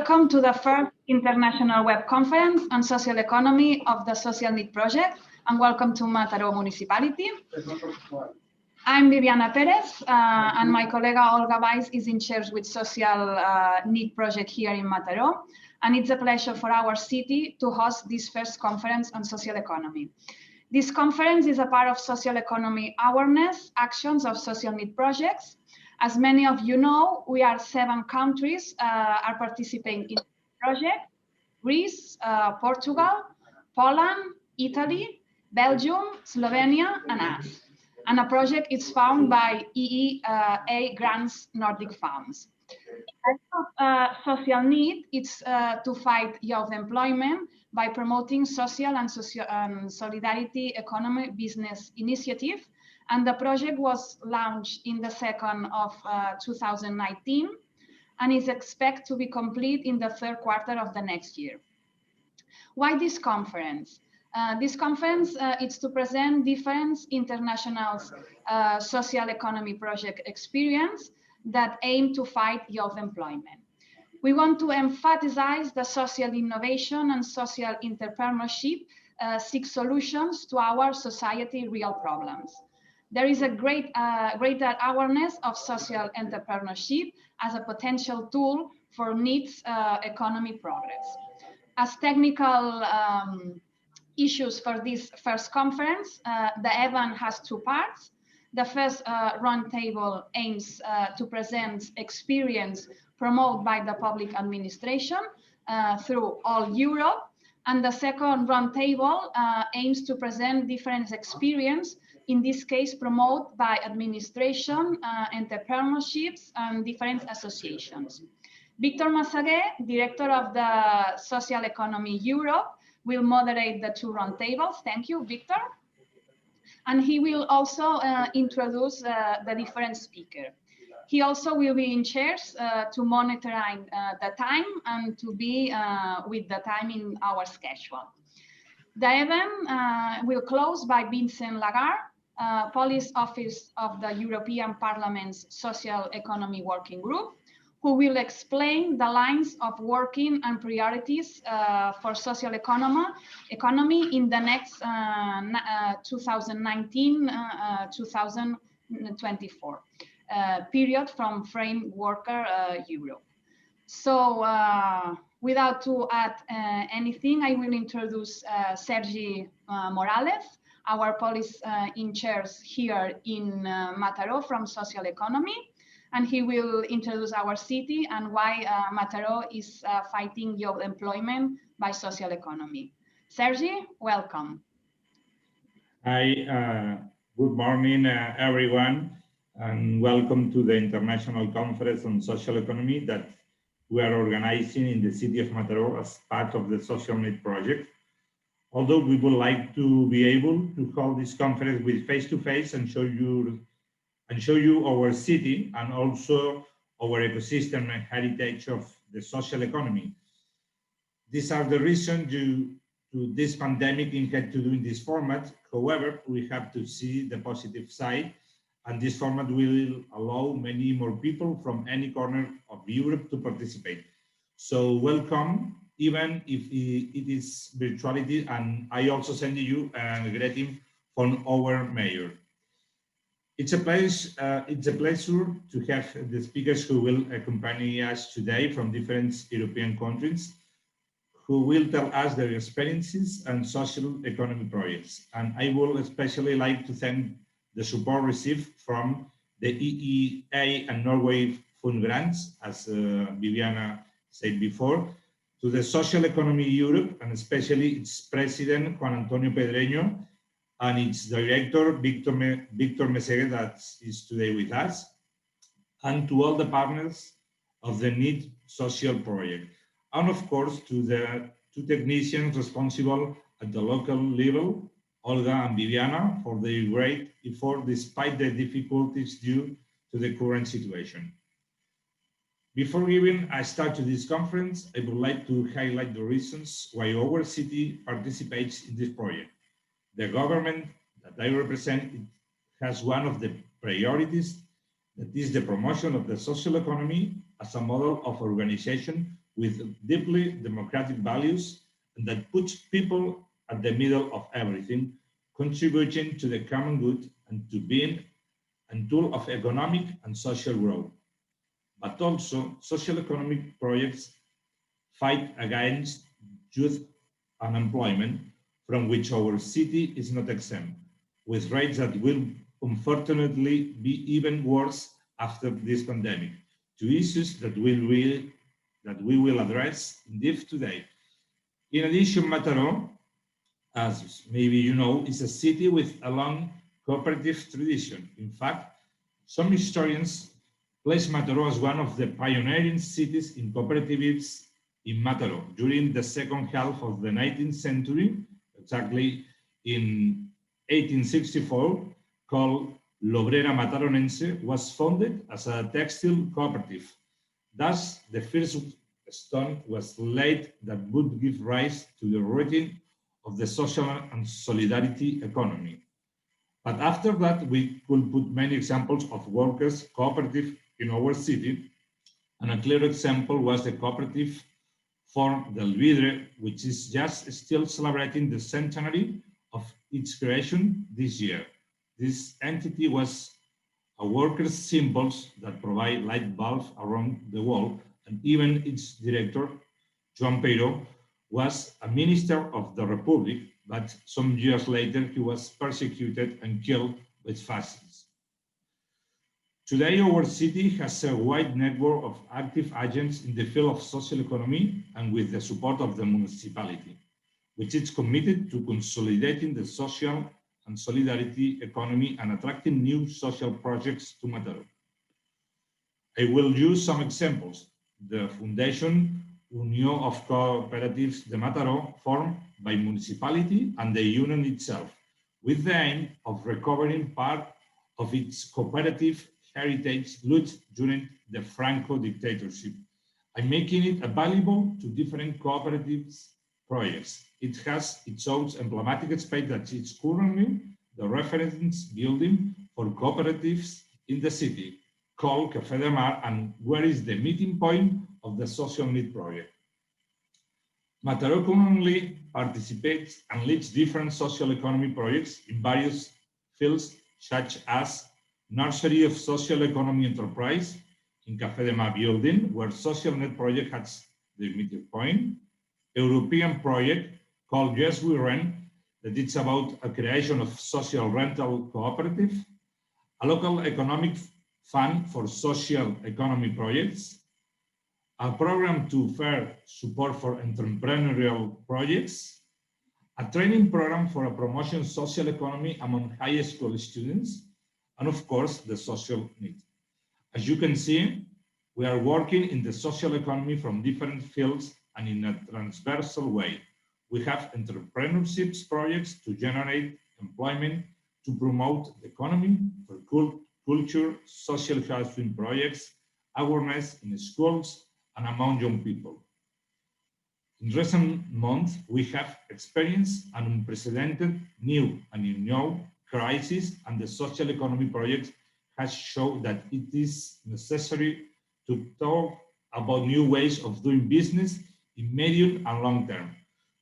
Welcome to the first International Web Conference on Social Economy of the SOCIALNEET project, and welcome to Mataró Municipality. I'm Viviana Perez, and my colleague Olga Weiss is in charge with SOCIALNEET project here in Mataró, and it's a pleasure for our city to host this first conference on social economy. This conference is a part of social economy awareness actions of SOCIALNEET projects. As many of you know, we are 7 countries are participating in the project: Greece, Portugal, Poland, Italy, Belgium, Slovenia, and us. And a project is found by EEA Grants Nordic Funds. SOCIALNEET is to fight youth employment by promoting social and solidarity economy business initiative. And the project was launched in the 2nd of 2019 and is expected to be complete in the 3rd quarter of the next year. Why this conference? This conference is to present different international social economy project experience that aim to fight youth employment. We want to emphasize the social innovation and social entrepreneurship seek solutions to our society real problems. There is a greater awareness of social entrepreneurship as a potential tool for NEET's economy progress. As technical issues for this first conference, the event has 2 parts. The first roundtable aims to present experience promoted by the public administration through all Europe. And the second roundtable aims to present different experience, in this case promoted by administration, entrepreneurships, and different associations. Victor Massaguet, Director of the Social Economy Europe, will moderate the 2 roundtables. Thank you, Victor. And he will also introduce the different speakers. He also will be in charge to monitor the time and to be with the time in our schedule. The event will close by Vincent Lagarde, Policy Office of the European Parliament's Social Economy Working Group, who will explain the lines of working and priorities for social economy in the next 2019-2024 period from Framework Europe. So without to add anything, I will introduce Sergi Morales, our policy in charge here in Mataró from social economy, and he will introduce our city and why Mataró is fighting youth employment by social economy. Sergi, welcome. Hi, good morning, everyone, and welcome to the International Conference on Social Economy that we are organizing in the city of Mataró as part of the SOCIALNEET project. Although we would like to be able to hold this conference with face-to-face and show you our city and also our ecosystem and heritage of the social economy. These are the reasons due to this pandemic we had to do in this format. However, we have to see the positive side, and this format will allow many more people from any corner of Europe to participate. So welcome, even if it is virtuality, and I also send you a greeting from our mayor. It's a pleasure to have the speakers who will accompany us today from different European countries, who will tell us their experiences and social economy projects. And I will especially like to thank the support received from the EEA and Norway Fund grants, as Viviana said before, to the Social Economy Europe, and especially its president, Juan Antonio Pedreño, and its director, Victor Massaguet, that is today with us, and to all the partners of the NEET social project. And of course, to the 2 technicians responsible at the local level, Olga and Viviana, for their great effort despite the difficulties due to the current situation. Before giving a start to this conference, I would like to highlight the reasons why our city participates in this project. The government that I represent has one of the priorities, that is the promotion of the social economy as a model of organization with deeply democratic values and that puts people at the middle of everything, contributing to the common good and to being a tool of economic and social growth. But also, social economic projects fight against youth unemployment, from which our city is not exempt, with rates that will unfortunately be even worse after this pandemic. Two issues that we will address in depth today. In addition, Mataró, as maybe you know, is a city with a long cooperative tradition. In fact, some historians place Mataró as one of the pioneering cities in cooperatives in Mataró. During the second half of the 19th century, exactly in 1864, called L'Obrera Mataronense, was founded as a textile cooperative. Thus, the first stone was laid that would give rise to the routine of the social and solidarity economy. But after that, we could put many examples of workers' cooperative in our city, and a clear example was the cooperative form del Vidre, which is just still celebrating the centenary of its creation this year. This entity was a workers' symbols that provide light bulbs around the world, and even its director, Joan Peiró, was a minister of the Republic, but some years later he was persecuted and killed by fascists. Today, our city has a wide network of active agents in the field of social economy and with the support of the municipality, which is committed to consolidating the social and solidarity economy and attracting new social projects to Mataró. I will use some examples. The Foundation Unió of Cooperatives de Mataró, formed by municipality and the union itself, with the aim of recovering part of its cooperative heritage lost during the Franco dictatorship and making it available to different cooperatives projects. It has its own emblematic space that is currently the reference building for cooperatives in the city, called Café de Mar, and where is the meeting point of the SOCIALNEET project. Mataró currently participates and leads different social economy projects in various fields, such as Nursery of Social Economy Enterprise in Café de Mar building, where SOCIALNEET project has the meeting point, European project called Yes We Rent, that it's about a creation of social rental cooperative, a local economic fund for social economy projects, a program to offer support for entrepreneurial projects, a training program for a promotion social economy among high school students, and of course, the social need. As you can see, we are working in the social economy from different fields and in a transversal way. We have entrepreneurship projects to generate employment, to promote the economy, for culture, social housing projects, awareness in schools and among young people. In recent months, we have experienced an unprecedented new and unknown crisis, and the social economy project has shown that it is necessary to talk about new ways of doing business in medium and long term,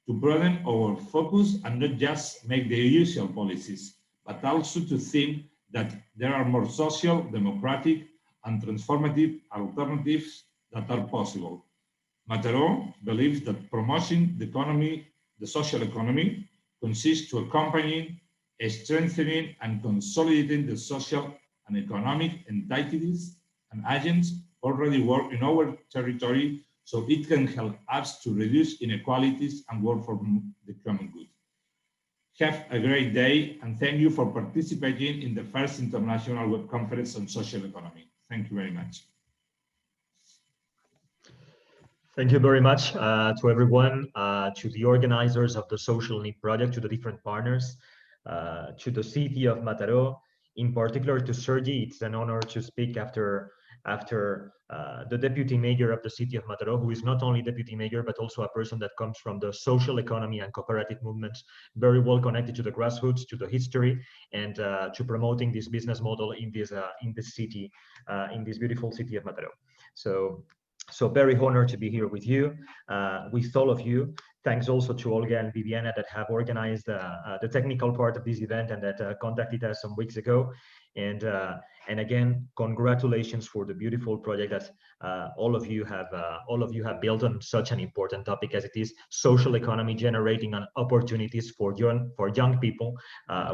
to broaden our focus and not just make the usual policies, but also to think that there are more social, democratic, and transformative alternatives that are possible. Mataró believes that promoting the economy, the social economy, consists to accompanying, strengthening, and consolidating the social and economic entities and agents already work in our territory, so it can help us to reduce inequalities and work for the common good. Have a great day, and thank you for participating in the first international web conference on social economy. Thank you very much. Thank you very much to everyone, to the organizers of the SOCIALNEET project, to the different partners, to the city of Mataró, in particular to Sergi. It's an honor to speak after the deputy mayor of the city of Mataró, who is not only deputy mayor, but also a person that comes from the social economy and cooperative movements, very well connected to the grassroots, to the history, and to promoting this business model in this city, in this beautiful city of Mataró. So So very honored to be here with you, with all of you. Thanks also to Olga and Viviana that have organized the technical part of this event and that contacted us some weeks ago. And again, congratulations for the beautiful project that all of you have built on such an important topic as it is social economy, generating opportunities for young people,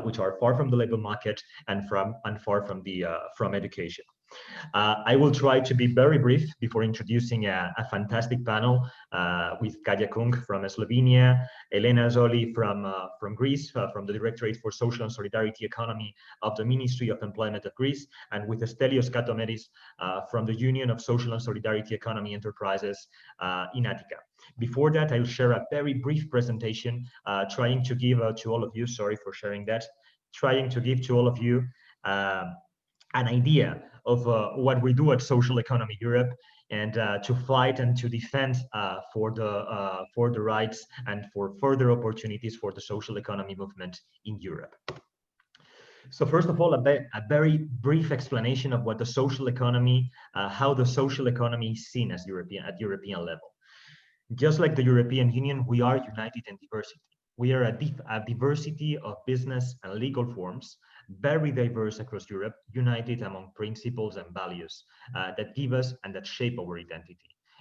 which are far from the labor market and far from education. I will try to be very brief before introducing a fantastic panel with Kaja Kung from Slovenia, Elena Zoli from Greece, from the Directorate for Social and Solidarity Economy of the Ministry of Employment of Greece, and with Stelios Katomeris from the Union of Social and Solidarity Economy Enterprises in Attica. Before that, I will share a very brief presentation trying to give to all of you, sorry for sharing that, trying to give to all of you an idea of what we do at Social Economy Europe, and to fight and to defend for the rights and for further opportunities for the social economy movement in Europe. So first of all, a very brief explanation of what the social economy, how the social economy is seen as at European level. Just like the European Union, we are united in diversity. We are a diversity of business and legal forms, very diverse across Europe, united among principles and values that give us and that shape our identity.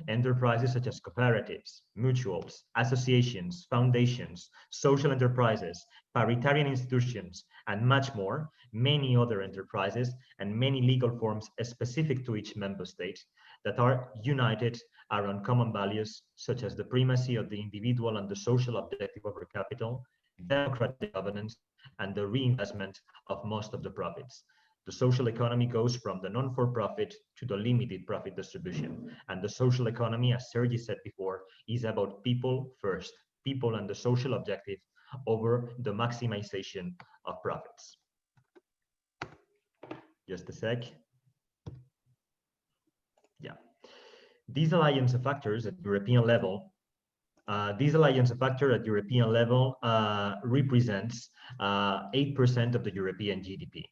Enterprises such as cooperatives, mutuals, associations, foundations, social enterprises, paritarian institutions, and much more, many other enterprises and many legal forms specific to each member state that are united around common values such as the primacy of the individual and the social objective over capital, democratic governance, and the reinvestment of most of the profits. The social economy goes from the non-for-profit to the limited profit distribution. And the social economy, as Sergi said before, is about people first, people and the social objective over the maximization of profits. Just a sec. Yeah. These alliance of factors at European level, represents 8% of the European GDP.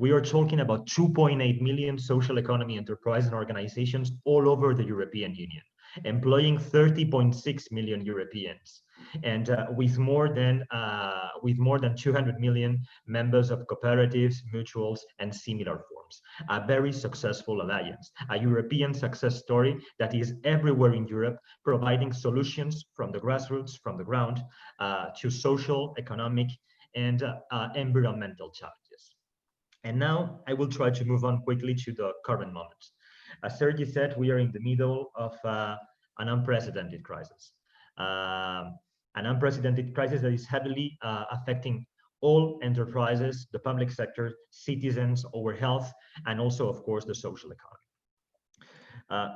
We are talking about 2.8 million social economy enterprises and organizations all over the European Union, employing 30.6 million Europeans, and with more than 200 million members of cooperatives, mutuals, and similar forms. A very successful alliance, a European success story that is everywhere in Europe, providing solutions from the grassroots, from the ground, to social, economic, and environmental challenges. And now I will try to move on quickly to the current moment. As Sergi said, we are in the middle of an unprecedented crisis. An unprecedented crisis that is heavily affecting all enterprises, the public sector, citizens, our health, and also, of course, the social economy.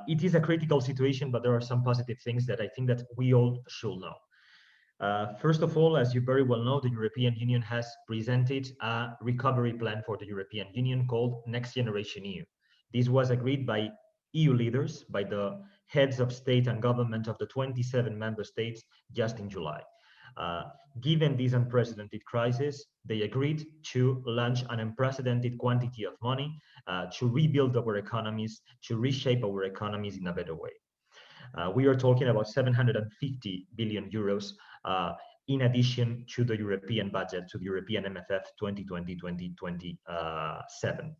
It is a critical situation, but there are some positive things that I think that we all should know. First of all, as you very well know, the European Union has presented a recovery plan for the European Union called Next Generation EU. This was agreed by EU leaders, by the heads of state and government of the 27 member states just in July. Given this unprecedented crisis, they agreed to launch an unprecedented quantity of money to rebuild our economies, to reshape our economies in a better way. We are talking about 750 billion euros in addition to the European budget, to the European MFF 2020-2027.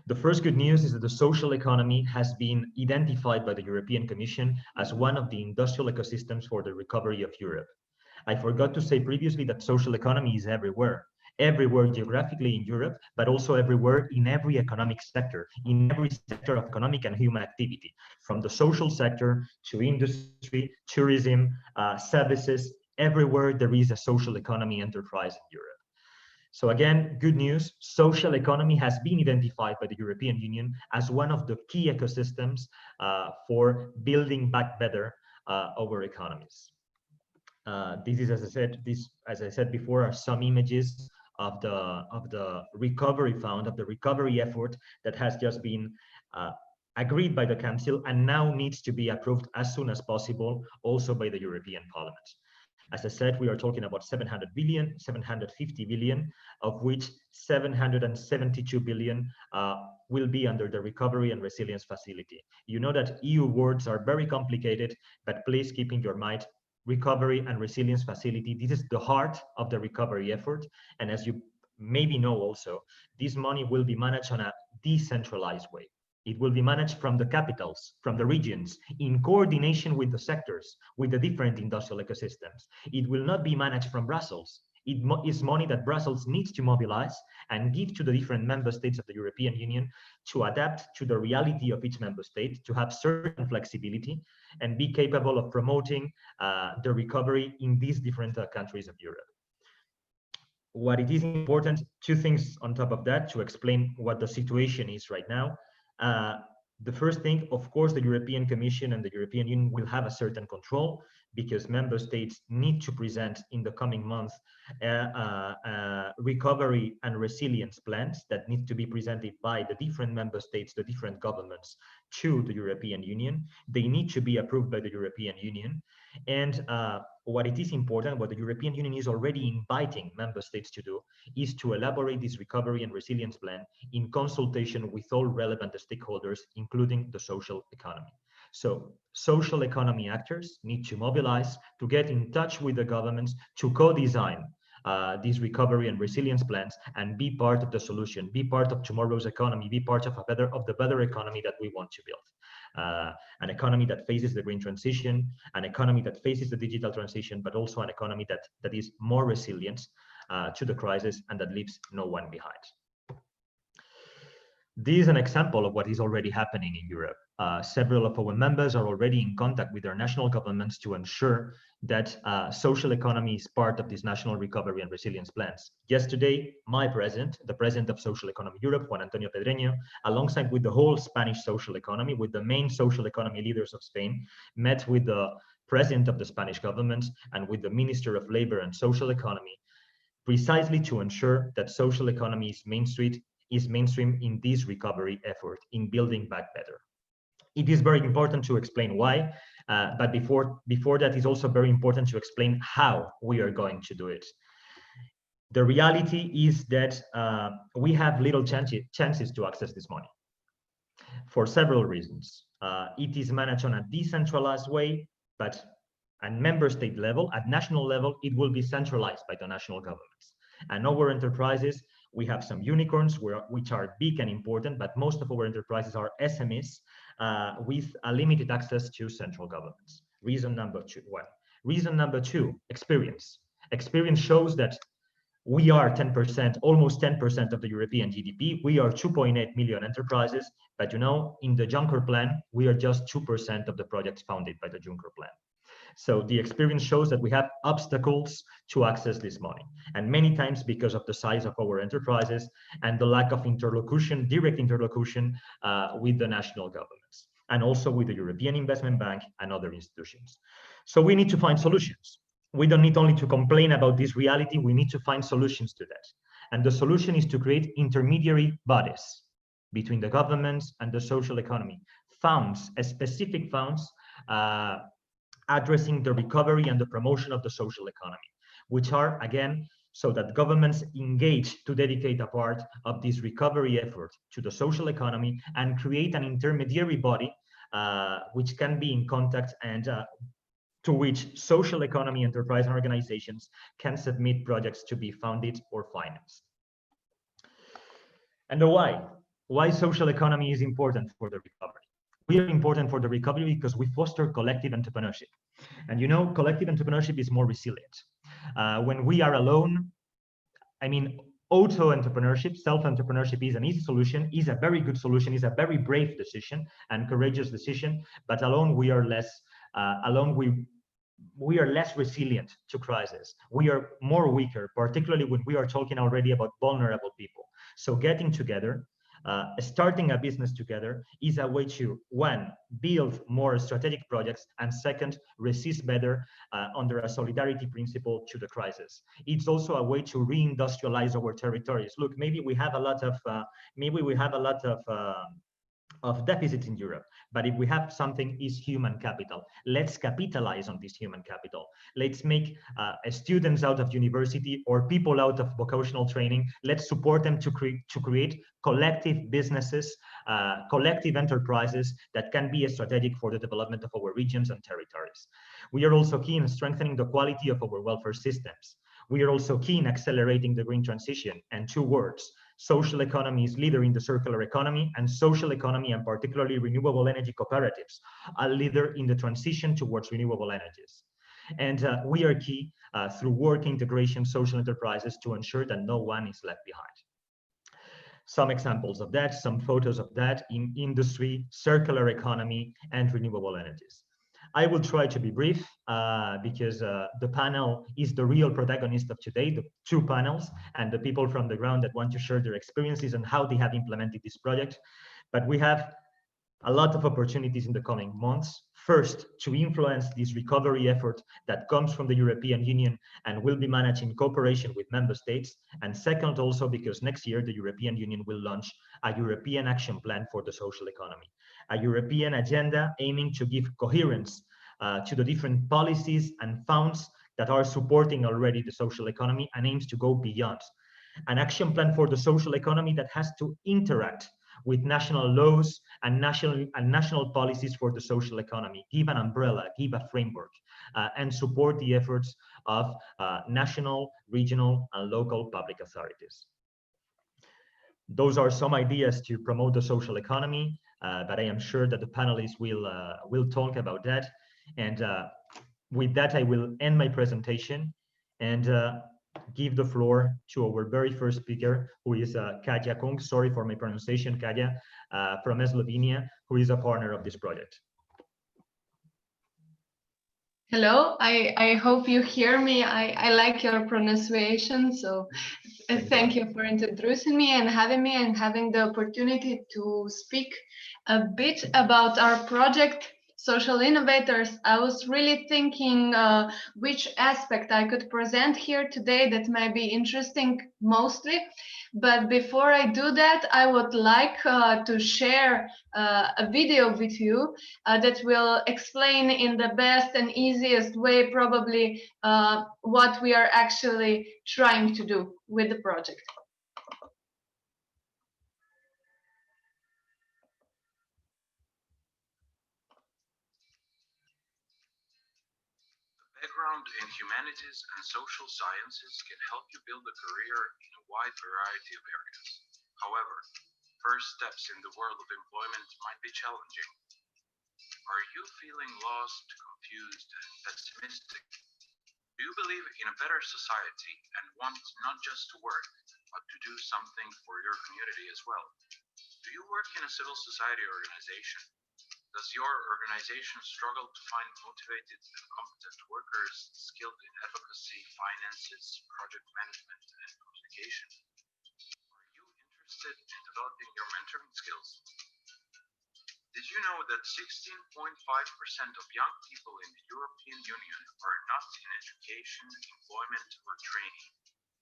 The first good news is that the social economy has been identified by the European Commission as one of the industrial ecosystems for the recovery of Europe. I forgot to say previously that social economy is everywhere geographically in Europe, but also everywhere in every economic sector, in every sector of economic and human activity, from the social sector to industry, tourism, services, everywhere there is a social economy enterprise in Europe. So again, good news, social economy has been identified by the European Union as one of the key ecosystems for building back better our economies. This is, as I said before, are some images of the recovery fund, of the recovery effort that has just been agreed by the Council and now needs to be approved as soon as possible, also by the European Parliament. As I said, we are talking about 700 billion, 750 billion, of which 772 billion will be under the Recovery and Resilience Facility. You know that EU words are very complicated, but please keep in your mind, Recovery and Resilience Facility, this is the heart of the recovery effort. And as you maybe know also, this money will be managed on a decentralized way. It will be managed from the capitals, from the regions, in coordination with the sectors, with the different industrial ecosystems. It will not be managed from Brussels. It is money that Brussels needs to mobilize and give to the different member states of the European Union to adapt to the reality of each member state, to have certain flexibility and be capable of promoting the recovery in these different countries of Europe. What it is important, two things on top of that to explain what the situation is right now. The first thing, of course, the European Commission and the European Union will have a certain control because member states need to present in the coming months recovery and resilience plans that need to be presented by the different member states, the different governments to the European Union. They need to be approved by the European Union. And what it is important, what the European Union is already inviting member states to do, is to elaborate this recovery and resilience plan in consultation with all relevant stakeholders, including the social economy. So social economy actors need to mobilize, to get in touch with the governments, to co-design these recovery and resilience plans and be part of the solution, be part of tomorrow's economy, be part of the better economy that we want to build. An economy that faces the green transition, an economy that faces the digital transition, but also an economy that is more resilient to the crisis and that leaves no one behind. This is an example of what is already happening in Europe. Several of our members are already in contact with their national governments to ensure that social economy is part of these national recovery and resilience plans. Yesterday, my president, the president of Social Economy Europe, Juan Antonio Pedreño, alongside with the whole Spanish social economy, with the main social economy leaders of Spain, met with the president of the Spanish government and with the Minister of Labor and Social Economy, precisely to ensure that social economy is mainstream in this recovery effort, in building back better. It is very important to explain why, but before that, it's also very important to explain how we are going to do it. The reality is that we have little chances to access this money for several reasons. It is managed on a decentralized way, but at member state level, at national level, it will be centralized by the national governments. And our enterprises, we have some unicorns which are big and important, but most of our enterprises are SMEs with a limited access to central governments. Reason number one. Reason number two, experience. Experience shows that we are 10%, almost 10% of the European GDP. We are 2.8 million enterprises, but you know, in the Juncker plan, we are just 2% of the projects funded by the Juncker plan. So the experience shows that we have obstacles to access this money. And many times because of the size of our enterprises and the lack of interlocution, direct interlocution with the national governments and also with the European Investment Bank and other institutions. So we need to find solutions. We don't need only to complain about this reality, we need to find solutions to that. And the solution is to create intermediary bodies between the governments and the social economy. Funds, specific funds, addressing the recovery and the promotion of the social economy, which are, again, so that governments engage to dedicate a part of this recovery effort to the social economy and create an intermediary body which can be in contact and to which social economy enterprise and organizations can submit projects to be funded or financed. And the why? Why social economy is important for the recovery? We are important for the recovery because we foster collective entrepreneurship. And you know, collective entrepreneurship is more resilient. When we are alone, I mean, auto-entrepreneurship, self-entrepreneurship is an easy solution, is a very good solution, is a very brave decision and courageous decision, but alone we are less, we are less resilient to crisis. We are more weaker, particularly when we are talking already about vulnerable people. So getting together, starting a business together is a way to, one, build more strategic projects, and second, resist better under a solidarity principle to the crisis. It's also a way to reindustrialize our territories. Look, maybe we have a lot of of deficits in Europe. But if we have something, is human capital. Let's capitalize on this human capital. Let's make students out of university or people out of vocational training. Let's support them to create collective businesses, collective enterprises that can be strategic for the development of our regions and territories. We are also keen on strengthening the quality of our welfare systems. We are also keen accelerating the green transition, and two words: social economy is leader in the circular economy, and social economy, and particularly renewable energy cooperatives, are leader in the transition towards renewable energies. And we are key through work integration social enterprises to ensure that no one is left behind. Some examples of that, some photos of that in industry, circular economy, and renewable energies. I will try to be brief because the panel is the real protagonist of today, the two panels, and the people from the ground that want to share their experiences and how they have implemented this project. But we have a lot of opportunities in the coming months. First, to influence this recovery effort that comes from the European Union and will be managed in cooperation with member states. And second, also because next year the European Union will launch a European action plan for the social economy, a European agenda aiming to give coherence to the different policies and funds that are supporting already the social economy and aims to go beyond. An action plan for the social economy that has to interact with national laws and national policies for the social economy, give an umbrella, give a framework, and support the efforts of national, regional, and local public authorities. Those are some ideas to promote the social economy, but I am sure that the panelists will talk about that. And with that, I will end my presentation and give the floor to our very first speaker, who is Kaja Kung. Sorry for my pronunciation, Kaja, from Slovenia, who is a partner of this project. Hello, I hope you hear me. I like your pronunciation, so thank you for introducing me and having the opportunity to speak a bit about our project, Social Innovators. I was really thinking which aspect I could present here today that might be interesting mostly. But before I do that, I would like to share a video with you that will explain in the best and easiest way probably what we are actually trying to do with the project. Background in humanities and social sciences can help you build a career in a wide variety of areas. However, first steps in the world of employment might be challenging. Are you feeling lost, confused, and pessimistic? Do you believe in a better society and want not just to work, but to do something for your community as well? Do you work in a civil society organization? Does your organization struggle to find motivated and competent workers skilled in advocacy, finances, project management, and communication? Are you interested in developing your mentoring skills? Did you know that 16.5% of young people in the European Union are not in education, employment, or training?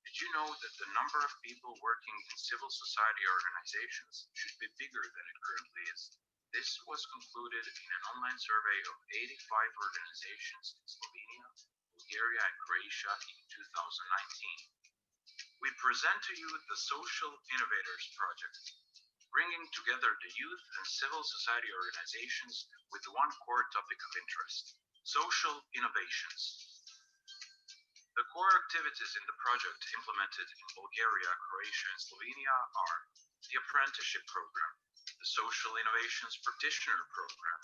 Did you know that the number of people working in civil society organizations should be bigger than it currently is? This was concluded in an online survey of 85 organizations in Slovenia, Bulgaria, and Croatia in 2019. We present to you the Social Innovators Project, bringing together the youth and civil society organizations with one core topic of interest: social innovations. The core activities in the project implemented in Bulgaria, Croatia, and Slovenia are the Apprenticeship Program, the Social Innovations Practitioner Program,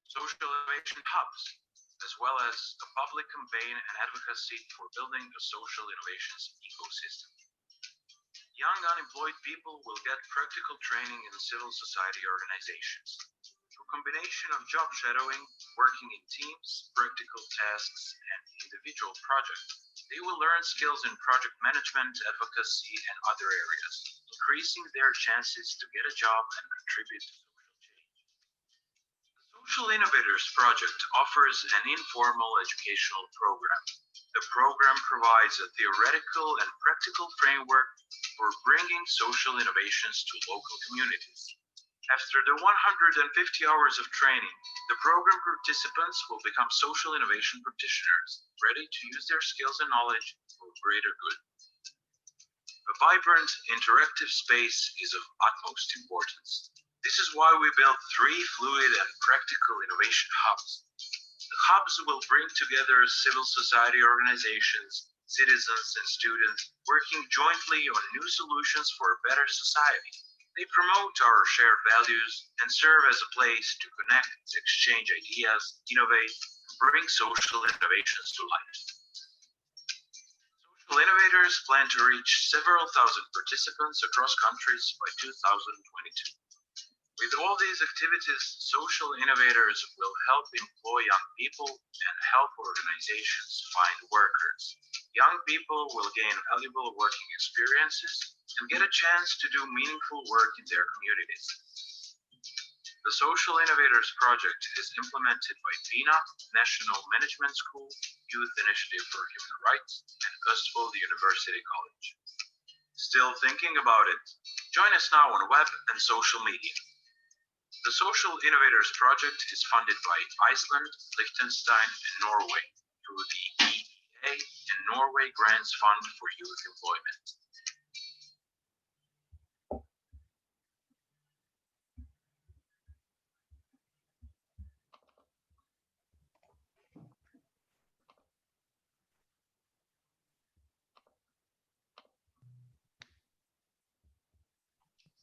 Social Innovation Hubs, as well as a public campaign and advocacy for building a social innovations ecosystem. Young unemployed people will get practical training in civil society organizations. Through a combination of job shadowing, working in teams, practical tasks, and individual projects, they will learn skills in project management, advocacy, and other areas, increasing their chances to get a job and contribute to social change. The Social Innovators Project offers an informal educational program. The program provides a theoretical and practical framework for bringing social innovations to local communities. After the 150 hours of training, the program participants will become social innovation practitioners, ready to use their skills and knowledge for greater good. A vibrant, interactive space is of utmost importance. This is why we built 3 fluid and practical innovation hubs. The hubs will bring together civil society organizations, citizens, and students working jointly on new solutions for a better society. They promote our shared values and serve as a place to connect, exchange ideas, innovate, and bring social innovations to life. Social innovators plan to reach several thousand participants across countries by 2022. With all these activities, social innovators will help employ young people and help organizations find workers. Young people will gain valuable working experiences and get a chance to do meaningful work in their communities. The Social Innovators Project is implemented by VINA, National Management School, Youth Initiative for Human Rights, and Østfold University College. Still thinking about it? Join us now on web and social media. The Social Innovators Project is funded by Iceland, Liechtenstein, and Norway through the EEA and Norway Grants Fund for Youth Employment.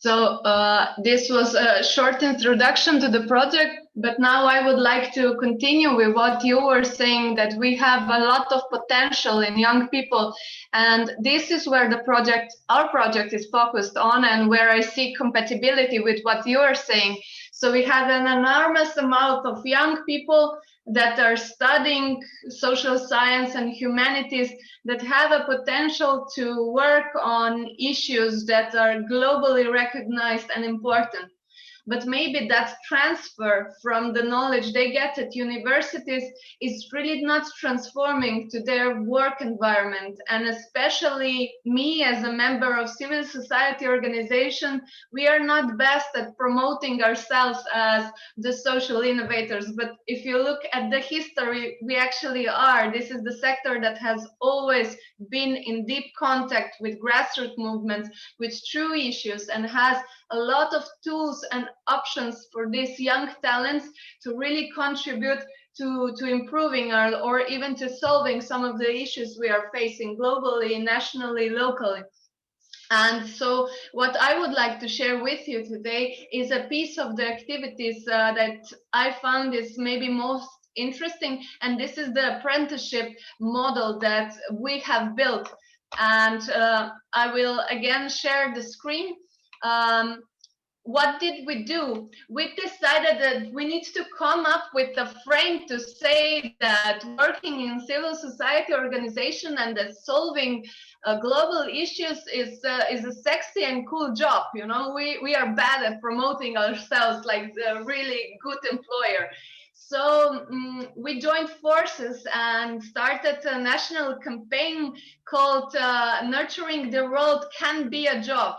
So this was a short introduction to the project, but now I would like to continue with what you were saying, that we have a lot of potential in young people, and this is where our project is focused on, and where I see compatibility with what you are saying. So we have an enormous amount of young people that are studying social science and humanities, that have a potential to work on issues that are globally recognized and important. But maybe that transfer from the knowledge they get at universities is really not transforming to their work environment. And especially me as a member of civil society organization, we are not best at promoting ourselves as the social innovators. But if you look at the history, we actually are. This is the sector that has always been in deep contact with grassroots movements, with true issues, and has a lot of tools and options for these young talents to really contribute to improving or even to solving some of the issues we are facing globally, nationally, locally. And so what I would like to share with you today is a piece of the activities that I found is maybe most interesting, and this is the apprenticeship model that we have built. And I will again share the screen. What did we do? We decided that we need to come up with a frame to say that working in civil society organization and that solving global issues is a sexy and cool job. You know, we are bad at promoting ourselves like the really good employer. So we joined forces and started a national campaign called Nurturing the World Can Be a Job.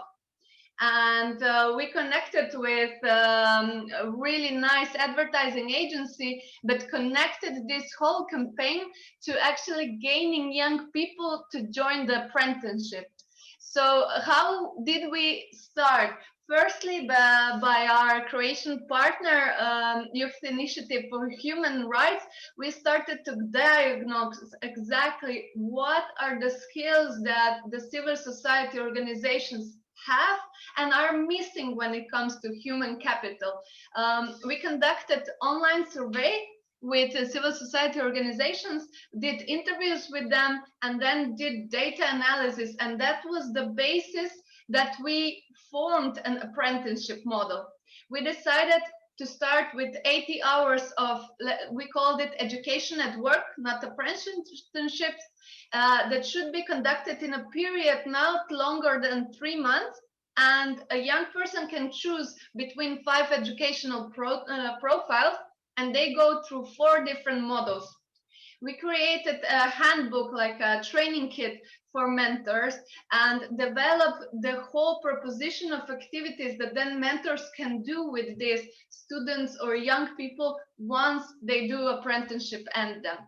And we connected with a really nice advertising agency, but connected this whole campaign to actually gaining young people to join the apprenticeship. So how did we start? Firstly, by our Croatian partner, Youth Initiative for Human Rights, we started to diagnose exactly what are the skills that the civil society organizations have and are missing when it comes to human capital. We conducted online survey with civil society organizations, did interviews with them, and then did data analysis. And that was the basis that we formed an apprenticeship model. We decided to start with 80 hours of, we called it education at work, not apprenticeships, that should be conducted in a period not longer than 3 months. And a young person can choose between 5 educational profiles, and they go through 4 different models. We created a handbook, like a training kit for mentors, and developed the whole proposition of activities that then mentors can do with these students or young people once they do apprenticeship and them.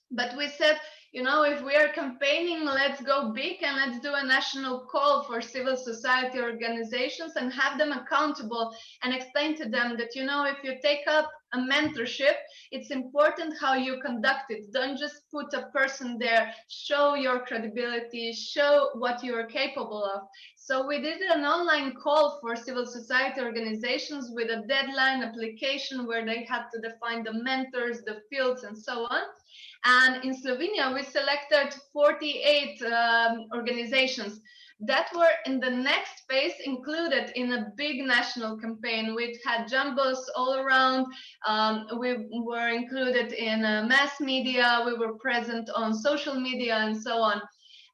But we said, you know, if we are campaigning, let's go big and let's do a national call for civil society organizations and have them accountable and explain to them that, you know, if you take up a mentorship, it's important how you conduct it. Don't just put a person there, show your credibility, show what you are capable of. So we did an online call for civil society organizations with a deadline application where they had to define the mentors, the fields, and so on. And in Slovenia, we selected 48 organizations that were in the next phase included in a big national campaign. We had jumbos all around. We were included in mass media. We were present on social media and so on.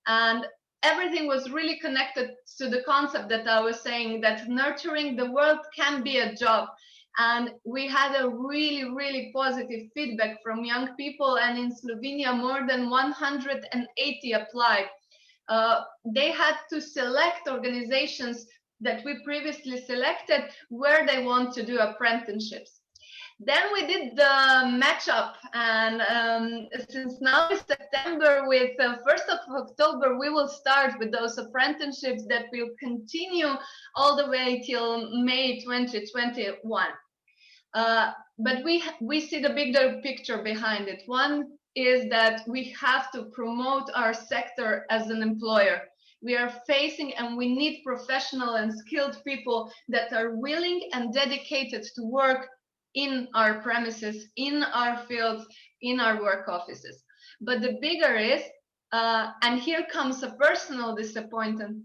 And everything was really connected to the concept that I was saying, that nurturing the world can be a job. And we had a really, really positive feedback from young people. And in Slovenia, more than 180 applied. They had to select organizations that we previously selected where they want to do apprenticeships. Then we did the matchup, and since now is September, with 1st of October, we will start with those apprenticeships that will continue all the way till May 2021. But we see the bigger picture behind it. One is that we have to promote our sector as an employer. We are facing, and we need professional and skilled people that are willing and dedicated to work in our premises, in our fields, in our work offices. But the bigger is, and here comes a personal disappointment.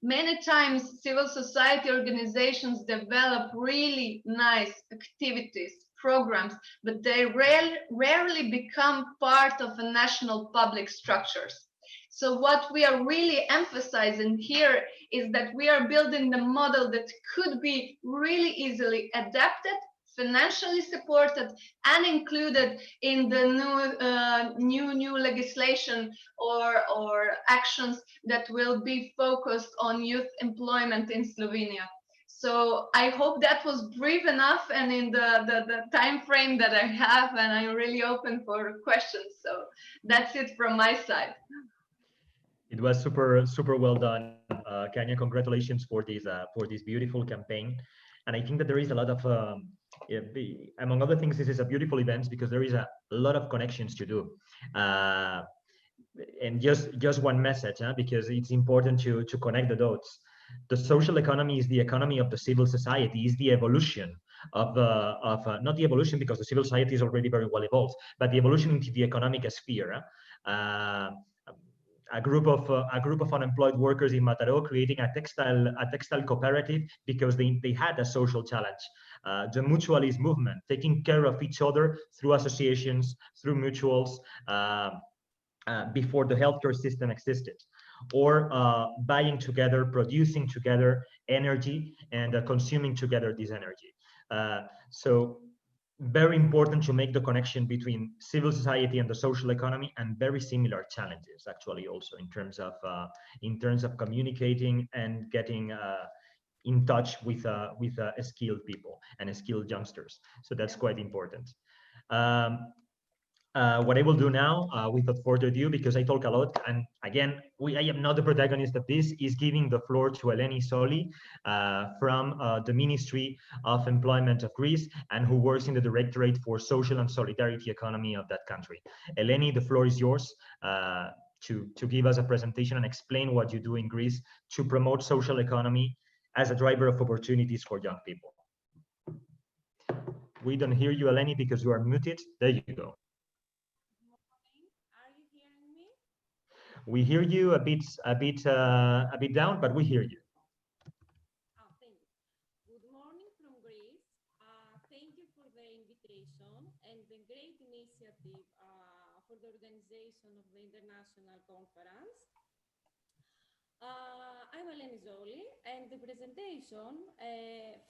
Many times civil society organizations develop really nice activities, programs, but they rarely become part of a national public structures. So what we are really emphasizing here is that we are building the model that could be really easily adapted, financially supported, and included in the new legislation or actions that will be focused on youth employment in Slovenia. So I hope that was brief enough and in the time frame that I have, and I'm really open for questions. So that's it from my side. It was super well done, Kanya. Congratulations for this beautiful campaign. And I think that there is a lot of among other things, this is a beautiful event because there is a lot of connections to do. And just one message, because it's important to connect the dots. The social economy is the economy of the civil society, is the evolution of not the evolution because the civil society is already very well evolved, but the evolution into the economic sphere. A group of unemployed workers in Mataró creating a textile cooperative because they had a social challenge. The mutualist movement, taking care of each other through associations, through mutuals, before the healthcare system existed, or buying together, producing together energy, and consuming together this energy. So very important to make the connection between civil society and the social economy, and very similar challenges actually also in terms of communicating and getting in touch with skilled people and skilled youngsters. So that's quite important. What I will do now, without further ado, because I talk a lot, and again, I am not the protagonist of this, is giving the floor to Eleni Soli from the Ministry of Employment of Greece, and who works in the Directorate for Social and Solidarity Economy of that country. Eleni, the floor is yours to give us a presentation and explain what you do in Greece to promote social economy as a driver of opportunities for young people. We don't hear you, Eleni, because you are muted. There you go. We hear you a bit down, but we hear you. Oh, thank you. Good morning from Greece. Thank you for the invitation and the great initiative for the organization of the international conference. I'm Eleni Zoli, and the presentation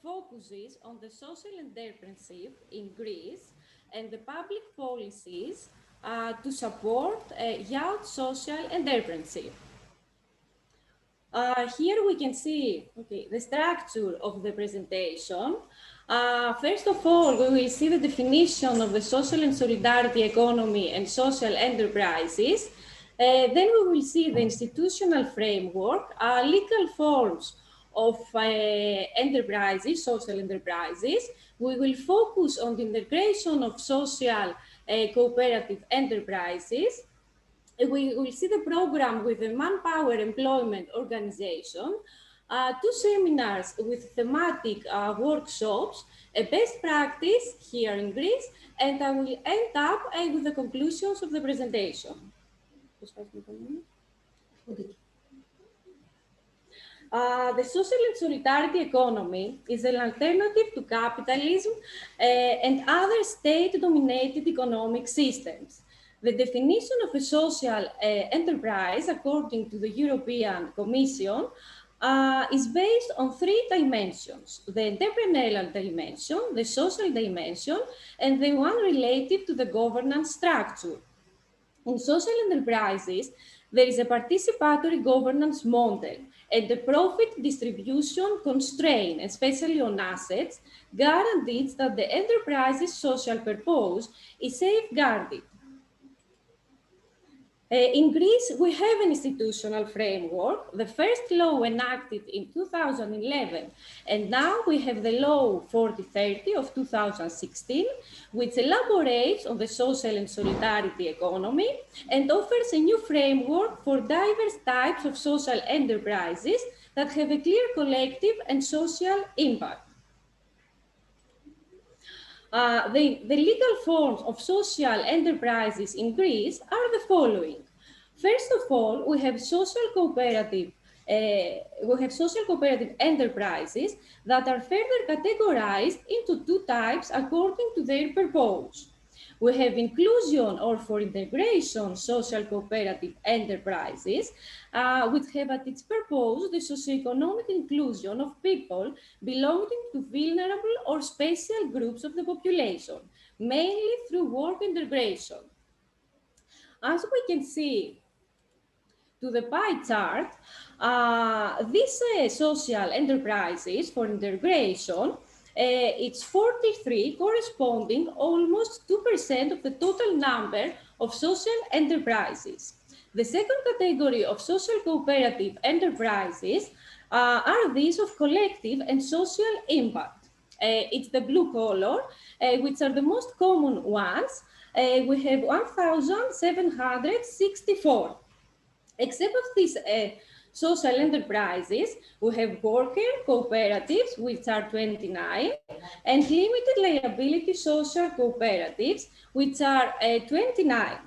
focuses on the social entrepreneurship in Greece and the public policies to support youth social entrepreneurship. Here we can see the structure of the presentation. First of all, we will see the definition of the social and solidarity economy and social enterprises. Then we will see the institutional framework, legal forms of enterprises, social enterprises. We will focus on the integration of social cooperative enterprises. We will see the program with the Manpower Employment Organization, two seminars with thematic workshops, a best practice here in Greece, and I will end up with the conclusions of the presentation. The social and solidarity economy is an alternative to capitalism and other state-dominated economic systems. The definition of a social enterprise, according to the European Commission, is based on three dimensions: the entrepreneurial dimension, the social dimension, and the one related to the governance structure. In social enterprises, there is a participatory governance model, and the profit distribution constraint, especially on assets, guarantees that the enterprise's social purpose is safeguarded. In Greece, we have an institutional framework, the first law enacted in 2011, and now we have the law 4030 of 2016, which elaborates on the social and solidarity economy and offers a new framework for diverse types of social enterprises that have a clear collective and social impact. The legal forms of social enterprises in Greece are the following. First of all, we have social cooperative enterprises that are further categorized into two types according to their purpose. We have inclusion or for integration social cooperative enterprises, which have at its purpose the socioeconomic inclusion of people belonging to vulnerable or special groups of the population, mainly through work integration. As we can see to the pie chart, these social enterprises for integration, it's 43, corresponding almost 2% of the total number of social enterprises. The second category of social cooperative enterprises are these of collective and social impact. It's the blue color, which are the most common ones. We have 1,764. Except of these social enterprises, we have worker cooperatives, which are 29, and limited liability social cooperatives, which are 29.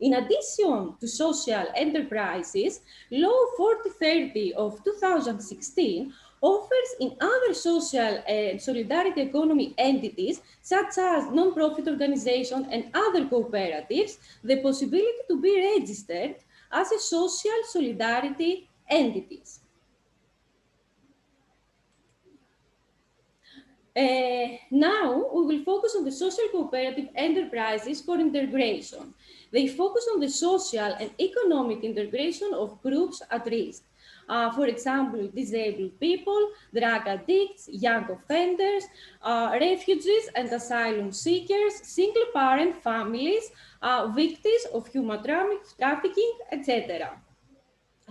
In addition to social enterprises, Law 4030 of 2016 offers in other social and solidarity economy entities, such as non-profit organizations and other cooperatives, the possibility to be registered as a social solidarity entities. Now we will focus on the social cooperative enterprises for integration. They focus on the social and economic integration of groups at risk. For example, disabled people, drug addicts, young offenders, refugees and asylum seekers, single-parent families, victims of human trafficking, etc.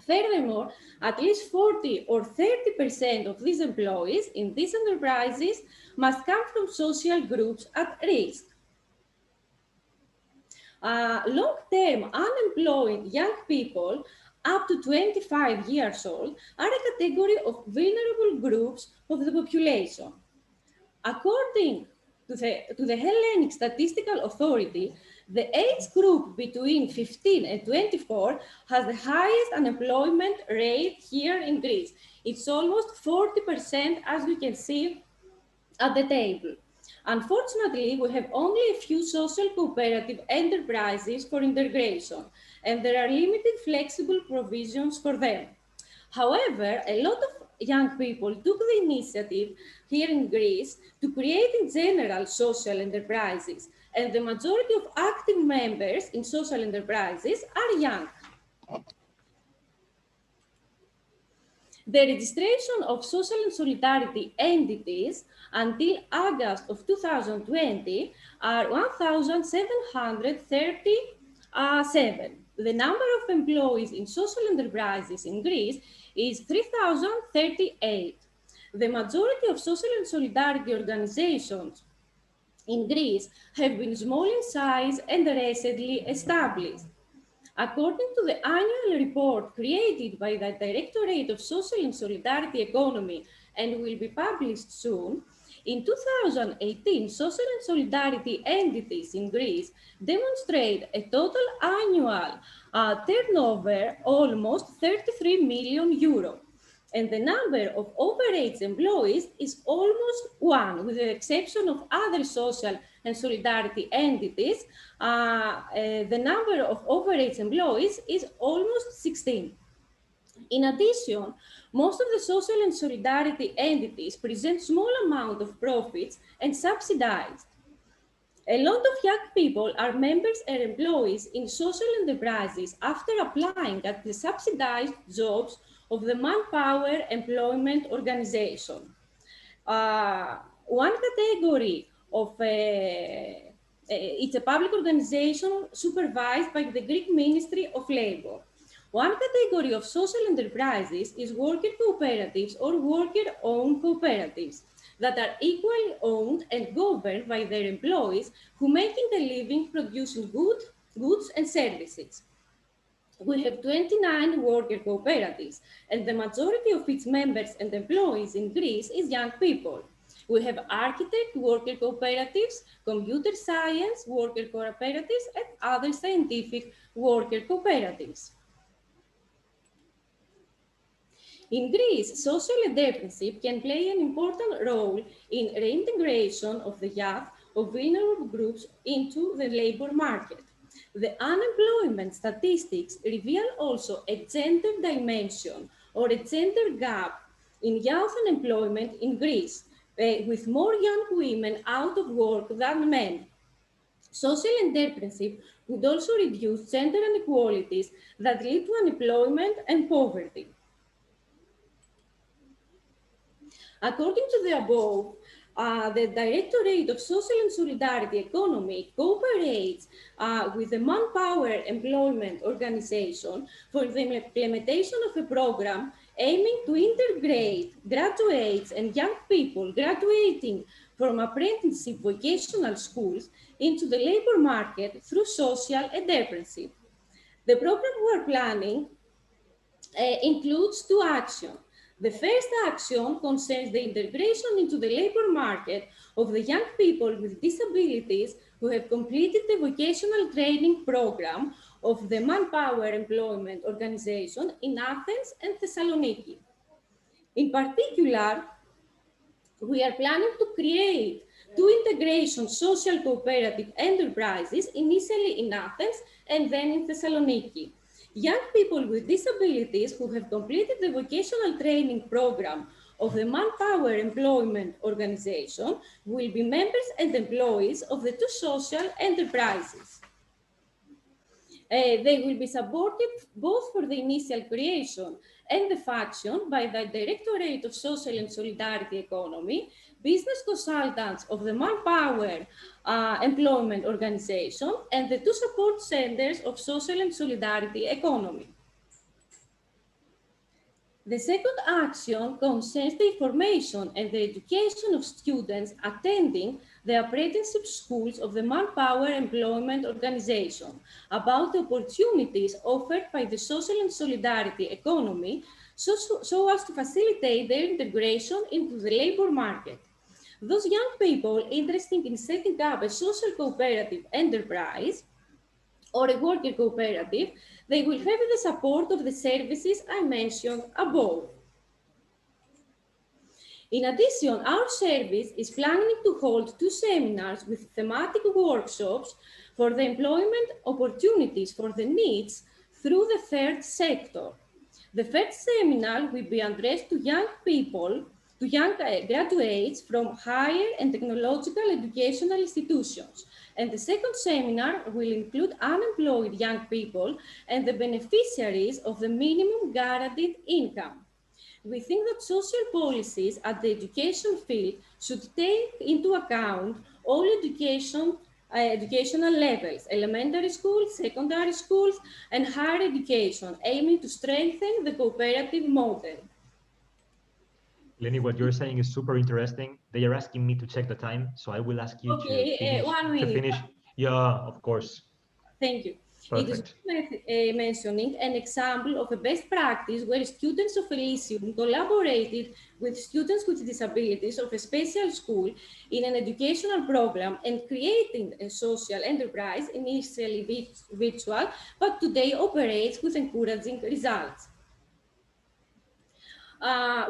Furthermore, at least 40 or 30% of these employees in these enterprises must come from social groups at risk. Long-term unemployed young people up to 25 years old are a category of vulnerable groups of the population. According to the Hellenic Statistical Authority, the age group between 15 and 24 has the highest unemployment rate here in Greece. It's almost 40%, as we can see at the table. Unfortunately, we have only a few social cooperative enterprises for integration, and there are limited flexible provisions for them. However, a lot of young people took the initiative here in Greece to create in general social enterprises, and the majority of active members in social enterprises are young. The registration of social and solidarity entities until August of 2020 are 1,737. The number of employees in social enterprises in Greece is 3,038. The majority of social and solidarity organizations in Greece have been small in size and recently established. According to the annual report created by the Directorate of Social and Solidarity Economy and will be published soon, in 2018, social and solidarity entities in Greece demonstrate a total annual turnover almost 33 million euro. And the number of overage employees is almost 1, with the exception of other social and solidarity entities. The number of overage employees is almost 16. In addition, most of the social and solidarity entities present small amount of profits and subsidized. A lot of young people are members and employees in social enterprises after applying at the subsidized jobs of the Manpower Employment Organization. One category of it's a public organization supervised by the Greek Ministry of Labor. One category of social enterprises is worker cooperatives or worker-owned cooperatives that are equally owned and governed by their employees who making a living producing goods and services. We have 29 worker cooperatives, and the majority of its members and employees in Greece is young people. We have architect worker cooperatives, computer science worker cooperatives, and other scientific worker cooperatives. In Greece, social entrepreneurship can play an important role in reintegration of the youth of vulnerable groups into the labor market. The unemployment statistics reveal also a gender dimension or a gender gap in youth unemployment in Greece, with more young women out of work than men. Social entrepreneurship would also reduce gender inequalities that lead to unemployment and poverty. According to the above, the Directorate of Social and Solidarity Economy cooperates with the Manpower Employment Organization for the implementation of a program aiming to integrate graduates and young people graduating from apprenticeship vocational schools into the labor market through social entrepreneurship. The program we're planning includes 2 actions. The first action concerns the integration into the labor market of the young people with disabilities who have completed the vocational training program of the Manpower Employment Organization in Athens and Thessaloniki. In particular, we are planning to create 2 integration social cooperative enterprises, initially in Athens and then in Thessaloniki. Young people with disabilities who have completed the vocational training program of the Manpower Employment Organization will be members and employees of the 2 social enterprises. They will be supported both for the initial creation and the function by the Directorate of Social and Solidarity Economy, business consultants of the Manpower Employment Organization, and the 2 support centers of social and solidarity economy. The second action concerns the information and the education of students attending the apprenticeship schools of the Manpower Employment Organization about the opportunities offered by the social and solidarity economy so as to facilitate their integration into the labor market. Those young people interested in setting up a social cooperative enterprise or a worker cooperative, they will have the support of the services I mentioned above. In addition, our service is planning to hold 2 seminars with thematic workshops for the employment opportunities for the needs through the third sector. The first seminar will be addressed to young people to young graduates from higher and technological educational institutions. And the second seminar will include unemployed young people and the beneficiaries of the minimum guaranteed income. We think that social policies at the education field should take into account all educational levels, elementary schools, secondary schools, and higher education, aiming to strengthen the cooperative model. Lenny, what you're saying is super interesting. They are asking me to check the time, so I will ask you Okay, 1 minute. to finish. Yeah, of course. Thank you. Perfect. It is mentioning an example of a best practice where students of Elysium collaborated with students with disabilities of a special school in an educational program and creating a social enterprise, initially virtual, but today operates with encouraging results.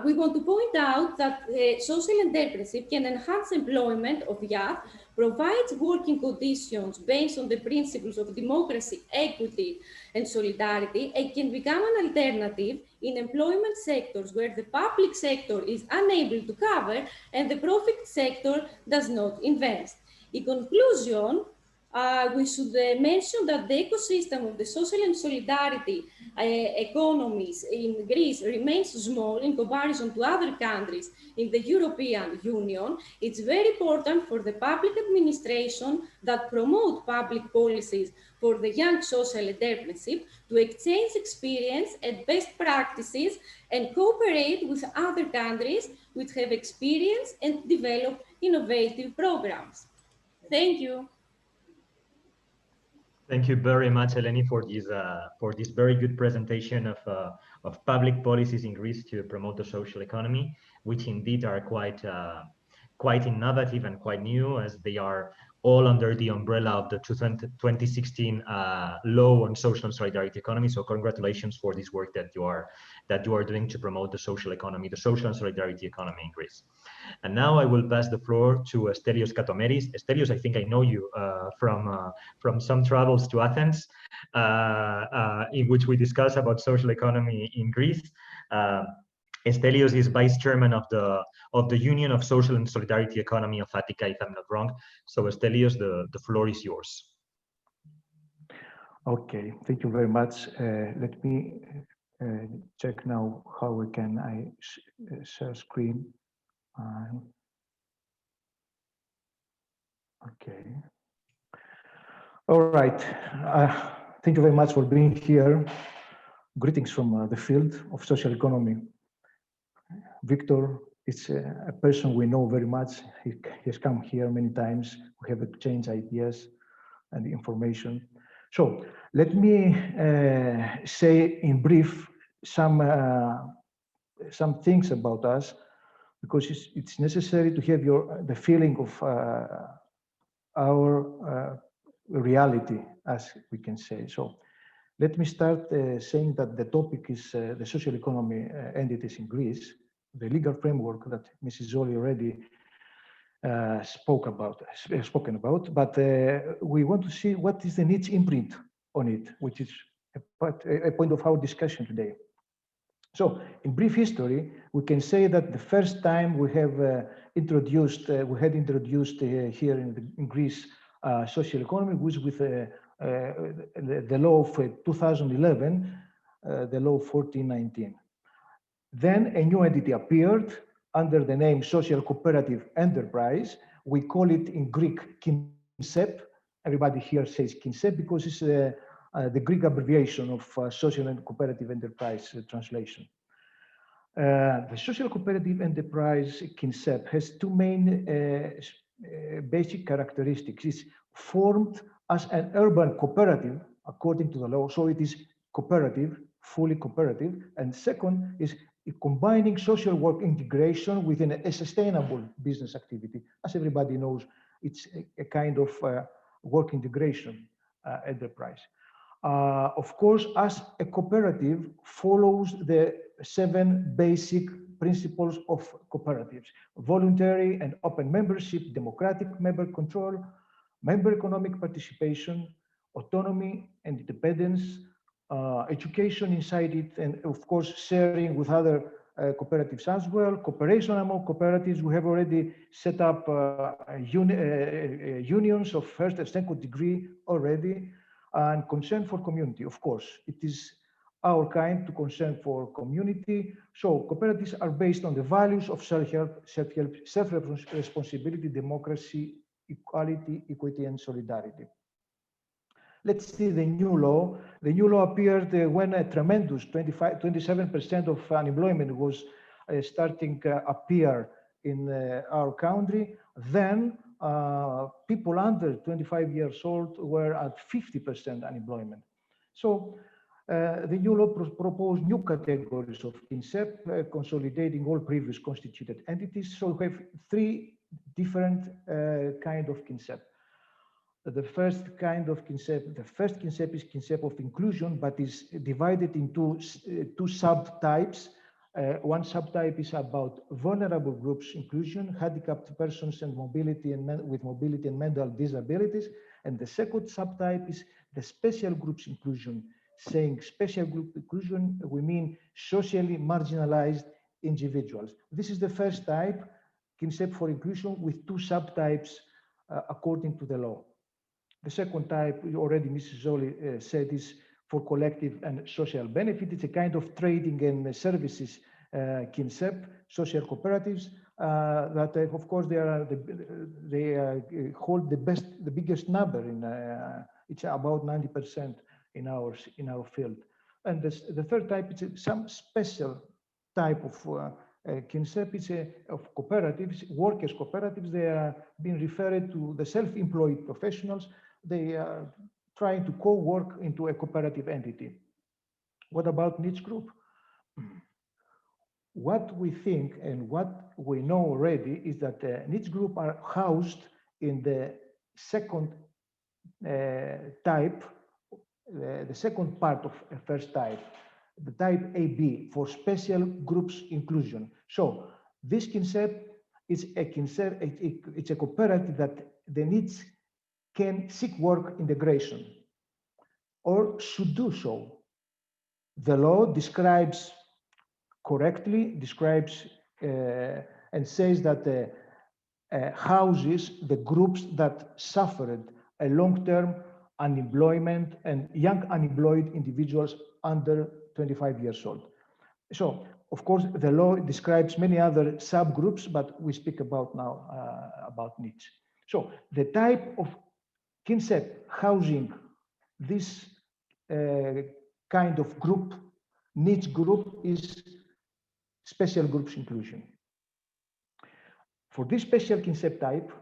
We want to point out that social entrepreneurship can enhance employment of youth, provides working conditions based on the principles of democracy, equity, and solidarity, and can become an alternative in employment sectors where the public sector is unable to cover and the profit sector does not invest. In conclusion, we should mention that the ecosystem of the social and solidarity economies in Greece remains small in comparison to other countries in the European Union. It's very important for the public administration that promote public policies for the young social entrepreneurship to exchange experience and best practices and cooperate with other countries which have experience and develop innovative programs. Thank you. Thank you very much, Eleni, for this very good presentation of public policies in Greece to promote the social economy, which indeed are quite innovative and quite new, as they are all under the umbrella of the 2016 law on social and solidarity economy. So congratulations for this work that you are doing to promote the social economy, the social and solidarity economy in Greece. And now I will pass the floor to Stelios Katomeris. Stelios, I think I know you from some travels to Athens, in which we discuss about social economy in Greece. Stelios is vice chairman of the Union of Social and Solidarity Economy of Attica, if I'm not wrong. So Stelios, the floor is yours. Okay, thank you very much. Let me check now how we can share screen. Okay. All right. Thank you very much for being here. Greetings from the field of social economy. Victor is a person we know very much. He has come here many times. We have exchanged ideas and information. So let me say in brief some things about us, because it's necessary to have the feeling of our reality, as we can say. So let me start saying that the topic is the social economy entities in Greece, the legal framework that Mrs. Zoli already spoken about, but we want to see what is the NEET's imprint on it, which is a point of our discussion today. So in brief history, we can say that the first time we had introduced here in Greece social economy was with the law of 2011, the law 1419. Then a new entity appeared under the name Social Cooperative Enterprise. We call it in Greek KINSEP. Everybody here says KINSEP because it's the Greek abbreviation of Social and Cooperative Enterprise translation. The Social Cooperative Enterprise KINSEP has two main basic characteristics. It's formed as an urban cooperative according to the law, so it is cooperative, fully cooperative. And second is combining social work integration within a sustainable business activity. As everybody knows, it's a kind of work integration enterprise. Of course, as a cooperative follows the 7 basic principles of cooperatives: voluntary and open membership, democratic member control, member economic participation, autonomy and independence, education inside it, and of course sharing with other cooperatives as well, cooperation among cooperatives. We have already set up unions of first and second degree already, and concern for community. Of course, it is our kind to concern for community. So cooperatives are based on the values of self-help, self-responsibility, democracy, equality, equity, and solidarity. Let's see the new law. The new law appeared when a tremendous 27% of unemployment was starting appear in our country. Then people under 25 years old were at 50% unemployment. So the new law proposed new categories of KINSEP, consolidating all previous constituted entities. So we have three different kind of KINSEP. The first kind of KINSEP, the first KINSEP is KINSEP of inclusion, but is divided into two subtypes. One subtype is about vulnerable groups inclusion, handicapped persons and mobility and with mobility and mental disabilities. And the second subtype is the special groups inclusion. Saying special group inclusion, we mean socially marginalized individuals. This is the first type, KINSEP for inclusion, with two subtypes according to the law. The second type, already Mrs. Zoli said, is for collective and social benefit. It's a kind of trading and services KINSEP, social cooperatives that, of course, they hold the biggest number in. It's about 90% in our field. And the third type is some special type of KINSEP. It's of cooperatives, workers' cooperatives. They are being referred to the self-employed professionals. They are trying to co-work into a cooperative entity. What about niche group? What we think and what we know already is that niche group are housed in the second type, the second part of a first type, the type AB for special groups inclusion. So this KINSEP is a KINSEP, it's a cooperative that the needs can seek work integration or should do so. The law describes correctly, and says that houses the groups that suffered a long-term unemployment and young unemployed individuals under 25 years old. So, of course, the law describes many other subgroups, but we speak about now about needs. So the type of KINSEP housing this kind of group, needs group, is special groups inclusion. For this special KINSEP type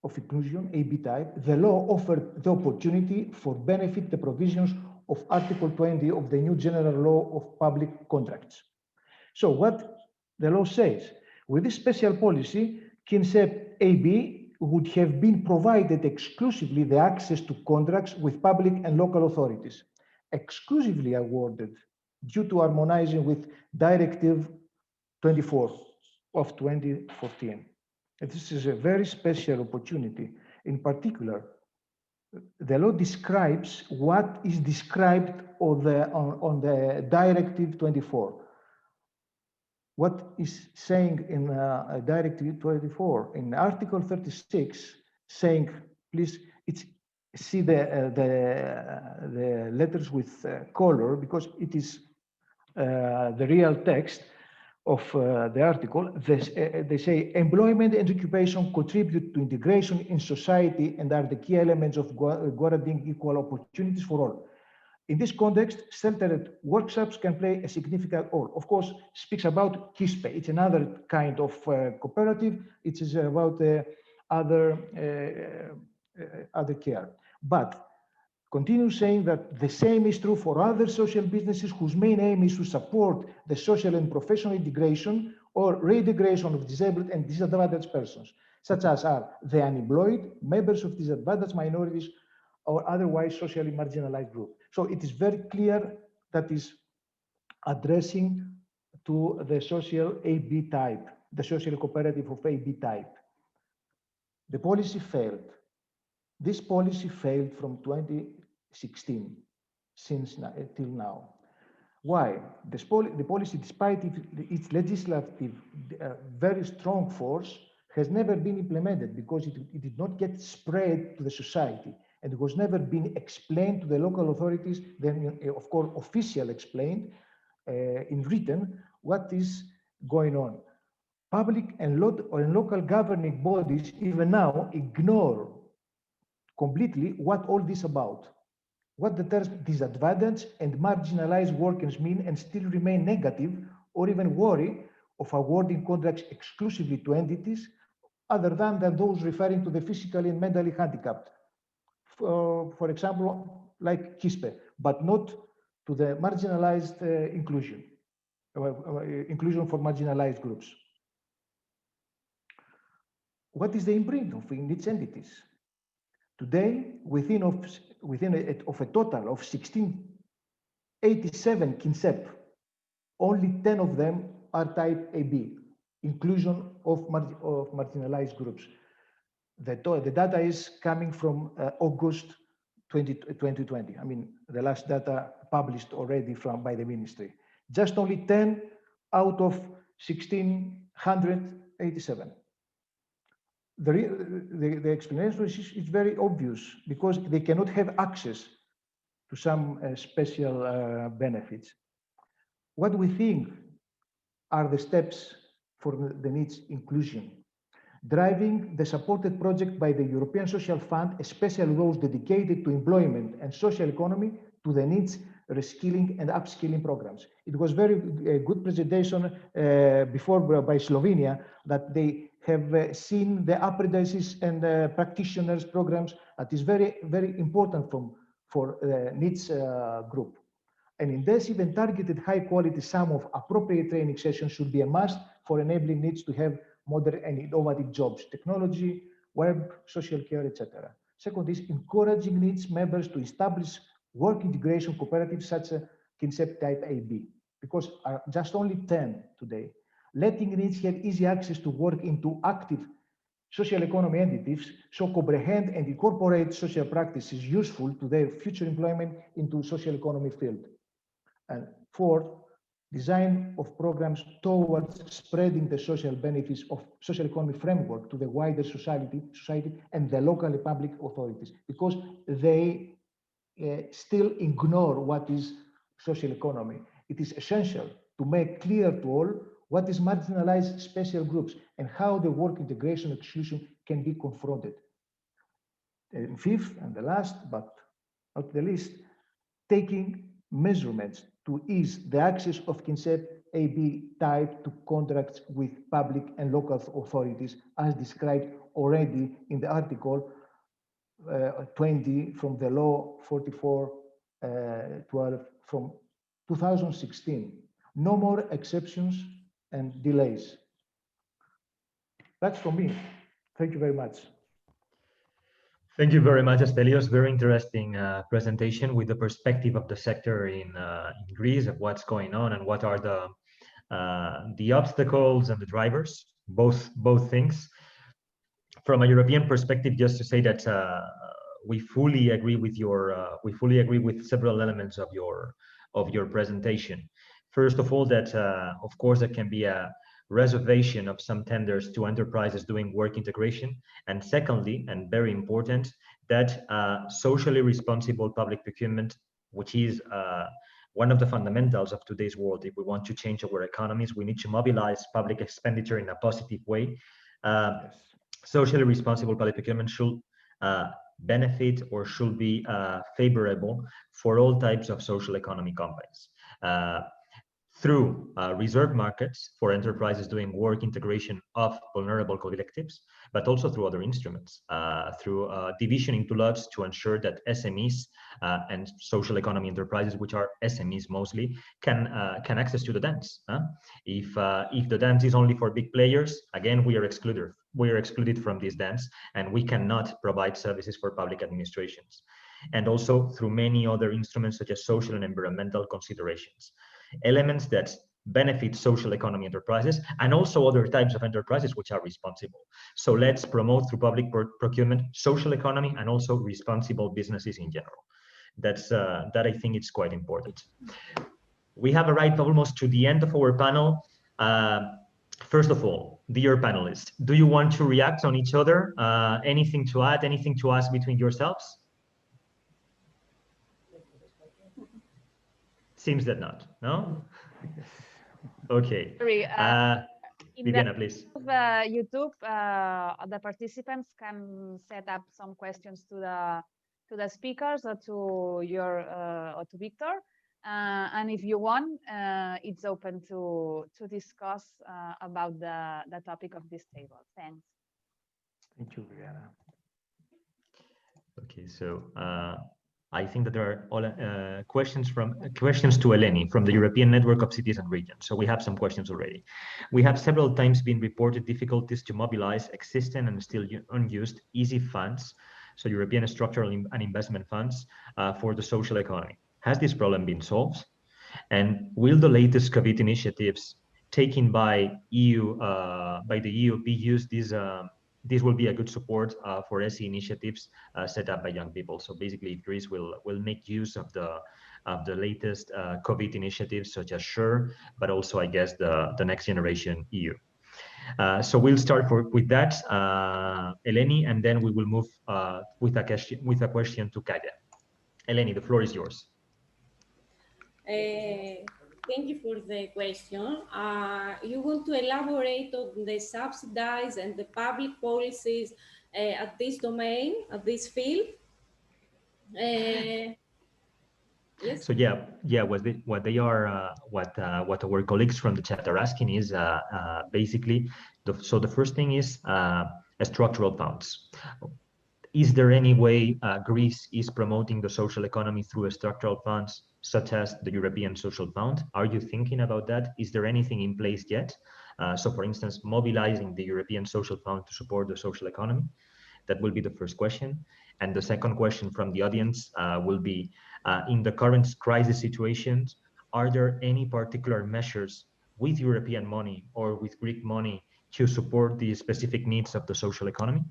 of inclusion, AB type, the law offered the opportunity for benefit the provisions of Article 20 of the new General Law of Public Contracts. So what the law says, with this special policy, KINSEP AB would have been provided exclusively the access to contracts with public and local authorities, exclusively awarded due to harmonizing with Directive 24 of 2014. And this is a very special opportunity. In particular, the law describes what is described on the Directive 24. What is saying in Directive 24 in Article 36, saying, please, see the letters with color because it is the real text of the article. They say employment and occupation contribute to integration in society and are the key elements of guaranteeing equal opportunities for all. In this context, centered workshops can play a significant role. Of course, speaks about KISPE. It's another kind of cooperative. It is about other care. But continue saying that the same is true for other social businesses whose main aim is to support the social and professional integration or reintegration of disabled and disadvantaged persons, such as are the unemployed, members of disadvantaged minorities, or otherwise socially marginalized groups. So it is very clear that is addressing to the social AB type, the social cooperative of AB type. The policy failed. This policy failed from 2016 till now. Why? The policy, despite its legislative very strong force, has never been implemented because it did not get spread to the society, and it was never been explained to the local authorities, then of course official explained in written what is going on. Public and local governing bodies even now ignore completely what all this about. What the terms disadvantaged and marginalized workers mean, and still remain negative or even worry of awarding contracts exclusively to entities other than those referring to the physically and mentally handicapped. For example, like KISPE, but not to the marginalized inclusion for marginalized groups. What is the imprint of its entities? Today, within a total of 1687 KINSEP, only 10 of them are type AB, inclusion of marginalized groups. The data is coming from August 2020. I mean, the last data published already by the ministry. Just only 10 out of 1687. The explanation is very obvious because they cannot have access to some special benefits. What we think are the steps for the NEET's inclusion? Driving the supported project by the European Social Fund, especially those dedicated to employment and social economy, to the NEET's reskilling and upskilling programs. It was very good presentation before by Slovenia that they have seen the apprentices and practitioners programs that is very, very important for NEET's group. An intensive and targeted high quality sum of appropriate training sessions should be a must for enabling NEETs to have modern and innovative jobs, technology, web, social care, etc. Second is encouraging NEETs members to establish work integration cooperatives such as KINSEP type AB, because just only 10 today. Letting NEETs have easy access to work into active social economy entities, so comprehend and incorporate social practices useful to their future employment into social economy field. And fourth, design of programs towards spreading the social benefits of social economy framework to the wider society and the local and public authorities, because they still ignore what is social economy. It is essential to make clear to all what is marginalized special groups and how the work integration exclusion can be confronted. And fifth and the last, but not the least, taking measurements to ease the access of KINSEP AB type to contracts with public and local authorities, as described already in the article 20 from the law 44/12 from 2016. No more exceptions and delays. That's from me. Thank you very much. Thank you very much, Stelios. Very interesting presentation with the perspective of the sector in Greece, of what's going on and what are the obstacles and the drivers, both things. From a European perspective, just to say that we fully agree with several elements of your presentation. First of all, that of course there can be a reservation of some tenders to enterprises doing work integration, and secondly, and very important, that socially responsible public procurement, which is one of the fundamentals of today's world. If we want to change our economies, we need to mobilize public expenditure in a positive way. Yes. Socially responsible public procurement should benefit or should be favorable for all types of social economy companies. Through reserve markets for enterprises doing work integration of vulnerable collectives, but also through other instruments, through division into lots to ensure that SMEs and social economy enterprises, which are SMEs mostly, can access to the dance. If the dance is only for big players, again, we are excluded. We are excluded from this dance, and we cannot provide services for public administrations. And also through many other instruments such as social and environmental considerations. Elements that benefit social economy enterprises and also other types of enterprises which are responsible. So let's promote through public procurement social economy and also responsible businesses in general. That I think it's quite important. we have arrived almost to the end of our panel. First of all, dear panelists, do you want to react on each other? Anything to add, anything to ask between yourselves? Seems that not, no? Okay. Sorry, Viviana, please. YouTube, the participants can set up some questions to the speakers or to your or to Victor. And if you want, it's open to discuss about the topic of this table. Thanks. Thank you, Viviana. Okay, so I think that there are all questions to Eleni from the European Network of Cities and Regions. So we have some questions already. We have several times been reported difficulties to mobilize existing and still unused EASY funds, so European Structural and Investment Funds, for the social economy. Has this problem been solved? And will the latest COVID initiatives taken by the EU be used? This will be a good support for SE initiatives set up by young people. So basically, Greece will make use of the latest COVID initiatives such as SURE, but also, I guess, the next generation EU. So we'll start with that, Eleni, and then we will move with a question to Kaja. Eleni, the floor is yours. Thank you for the question. You want to elaborate on the subsidized and the public policies at this domain, at this field? Yes. So what our colleagues from the chat are asking is basically the first thing is structural funds. Is there any way Greece is promoting the social economy through structural funds, such as the European Social Fund? Are you thinking about that? Is there anything in place yet? So, for instance, mobilizing the European Social Fund to support the social economy? That will be the first question. And the second question from the audience will be, in the current crisis situations, are there any particular measures with European money or with Greek money to support the specific needs of the social economy?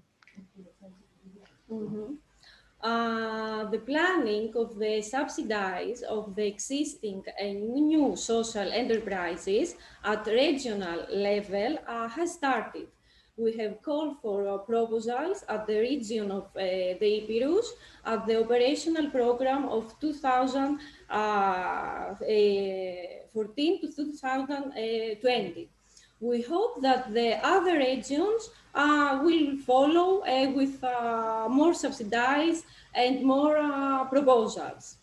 Mm-hmm. The planning of the subsidies of the existing and new social enterprises at regional level has started. We have called for proposals at the region of the Epirus at the operational program of 2014 to 2020. We hope that the other regions will follow with more subsidized and more proposals.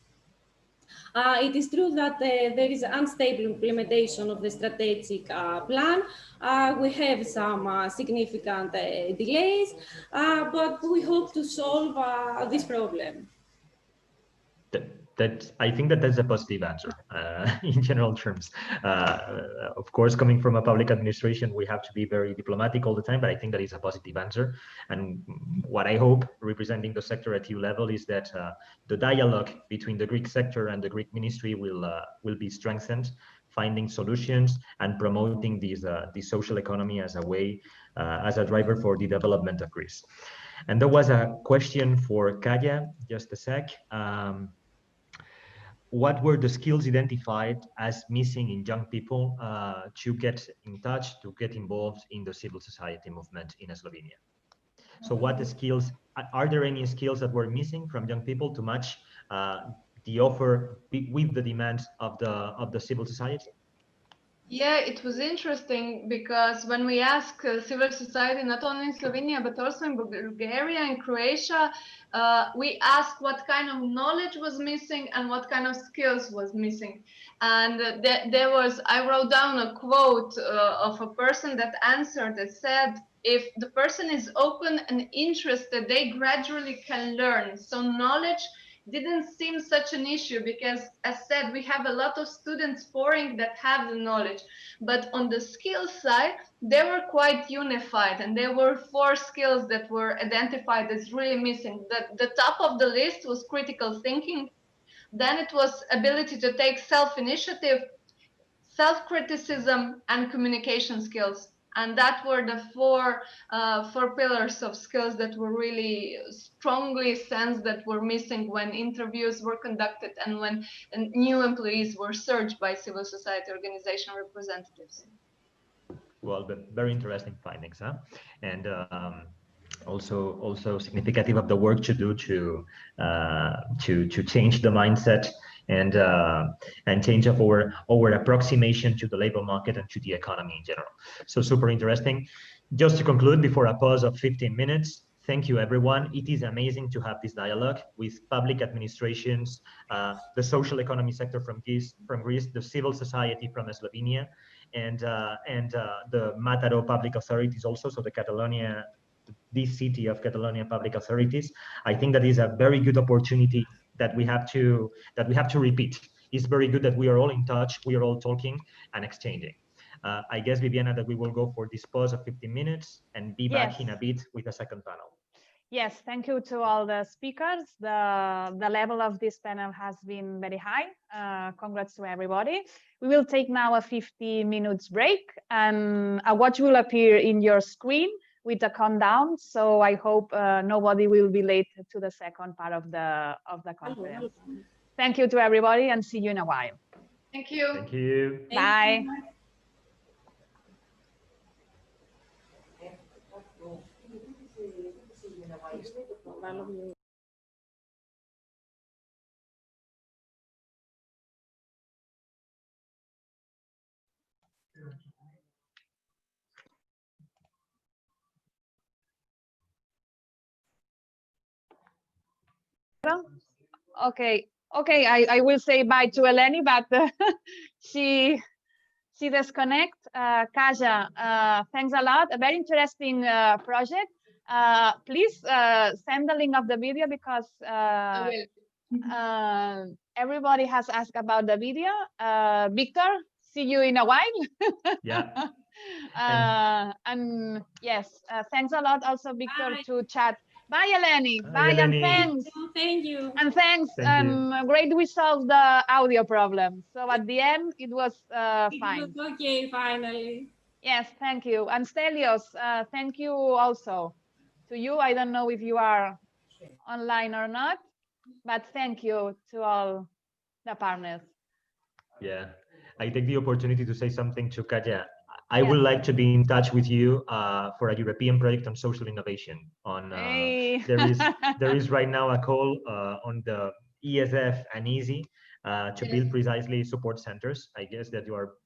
It is true that there is unstable implementation of the strategic plan. We have some significant delays, but we hope to solve this problem. I think that's a positive answer in general terms. Of course, coming from a public administration, we have to be very diplomatic all the time, but I think that is a positive answer. And what I hope, representing the sector at EU level, is that the dialogue between the Greek sector and the Greek ministry will be strengthened, finding solutions and promoting the social economy as a way, as a driver for the development of Greece. And there was a question for Kaja, just a sec. What were the skills identified as missing in young people to get in touch, to get involved in the civil society movement in Slovenia? So what the skills, are there any skills that were missing from young people to match the offer with the demands of the civil society? Yeah, it was interesting because when we ask civil society, not only in Slovenia, but also in Bulgaria and Croatia, we asked what kind of knowledge was missing and what kind of skills was missing. And I wrote down a quote of a person that answered that said, if the person is open and interested, they gradually can learn. So knowledge didn't seem such an issue because, as said, we have a lot of students pouring that have the knowledge. But on the skill side, they were quite unified, and there were 4 skills that were identified as really missing. The top of the list was critical thinking. Then it was ability to take self-initiative, self-criticism, and communication skills. And that were the four pillars of skills that were really strongly sensed that were missing when interviews were conducted and when new employees were searched by civil society organization representatives. Well, but very interesting findings, huh? And also significant of the work to do to change the mindset and change of our approximation to the labor market and to the economy in general. So super interesting. Just to conclude, before a pause of 15 minutes, thank you, everyone. It is amazing to have this dialogue with public administrations, the social economy sector from Greece, the civil society from Slovenia, and the Mataró public authorities also, so the Catalonia, this city of Catalonia public authorities. I think that is a very good opportunity that we have to repeat. It's very good that we are all in touch, we are all talking and exchanging. I guess, Viviana, that we will go for this pause of 15 minutes and be back in a bit with a second panel. Yes, thank you to all the speakers. The level of this panel has been very high. Congrats to everybody. We will take now a 50 minutes break, and a watch will appear in your screen with a countdown. So I hope nobody will be late to the second part of the conference. Thank you to everybody, and see you in a while. Thank you. Thank you. Bye. Okay, I will say bye to Eleni, but she disconnect. Kaja, thanks a lot. A very interesting project. Please send the link of the video, because everybody has asked about the video. Victor, see you in a while. Yeah. And yes, thanks a lot also, Victor, to chat. Bye, Eleni. Bye, and Eleni. thanks. Thank you. And thanks. Great, we solved the audio problem. So at the end, it was fine. It was okay, finally. Yes, thank you. And Stelios, thank you also to you. I don't know if you are online or not, but thank you to all the partners. Yeah, I take the opportunity to say something to Kaja. I would like to be in touch with you for a European project on social innovation. There is right now a call on the ESF and EASY to build precisely support centers. I guess that you are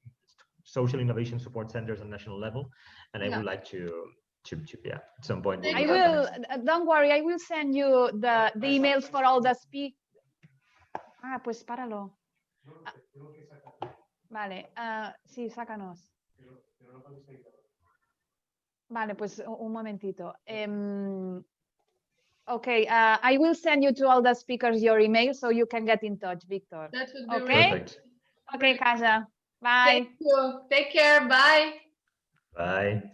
social innovation support centers on national level, and I would like to at some point. I will. Don't worry. I will send you the emails for all the pues páralo. Vale. Sí, sácanos. Vale, pues un momentito. Okay, I will send you to all the speakers your email so you can get in touch, Victor. That would be okay. Perfect. Okay, Kaja. Bye. Thank you. Take care. Bye. Bye.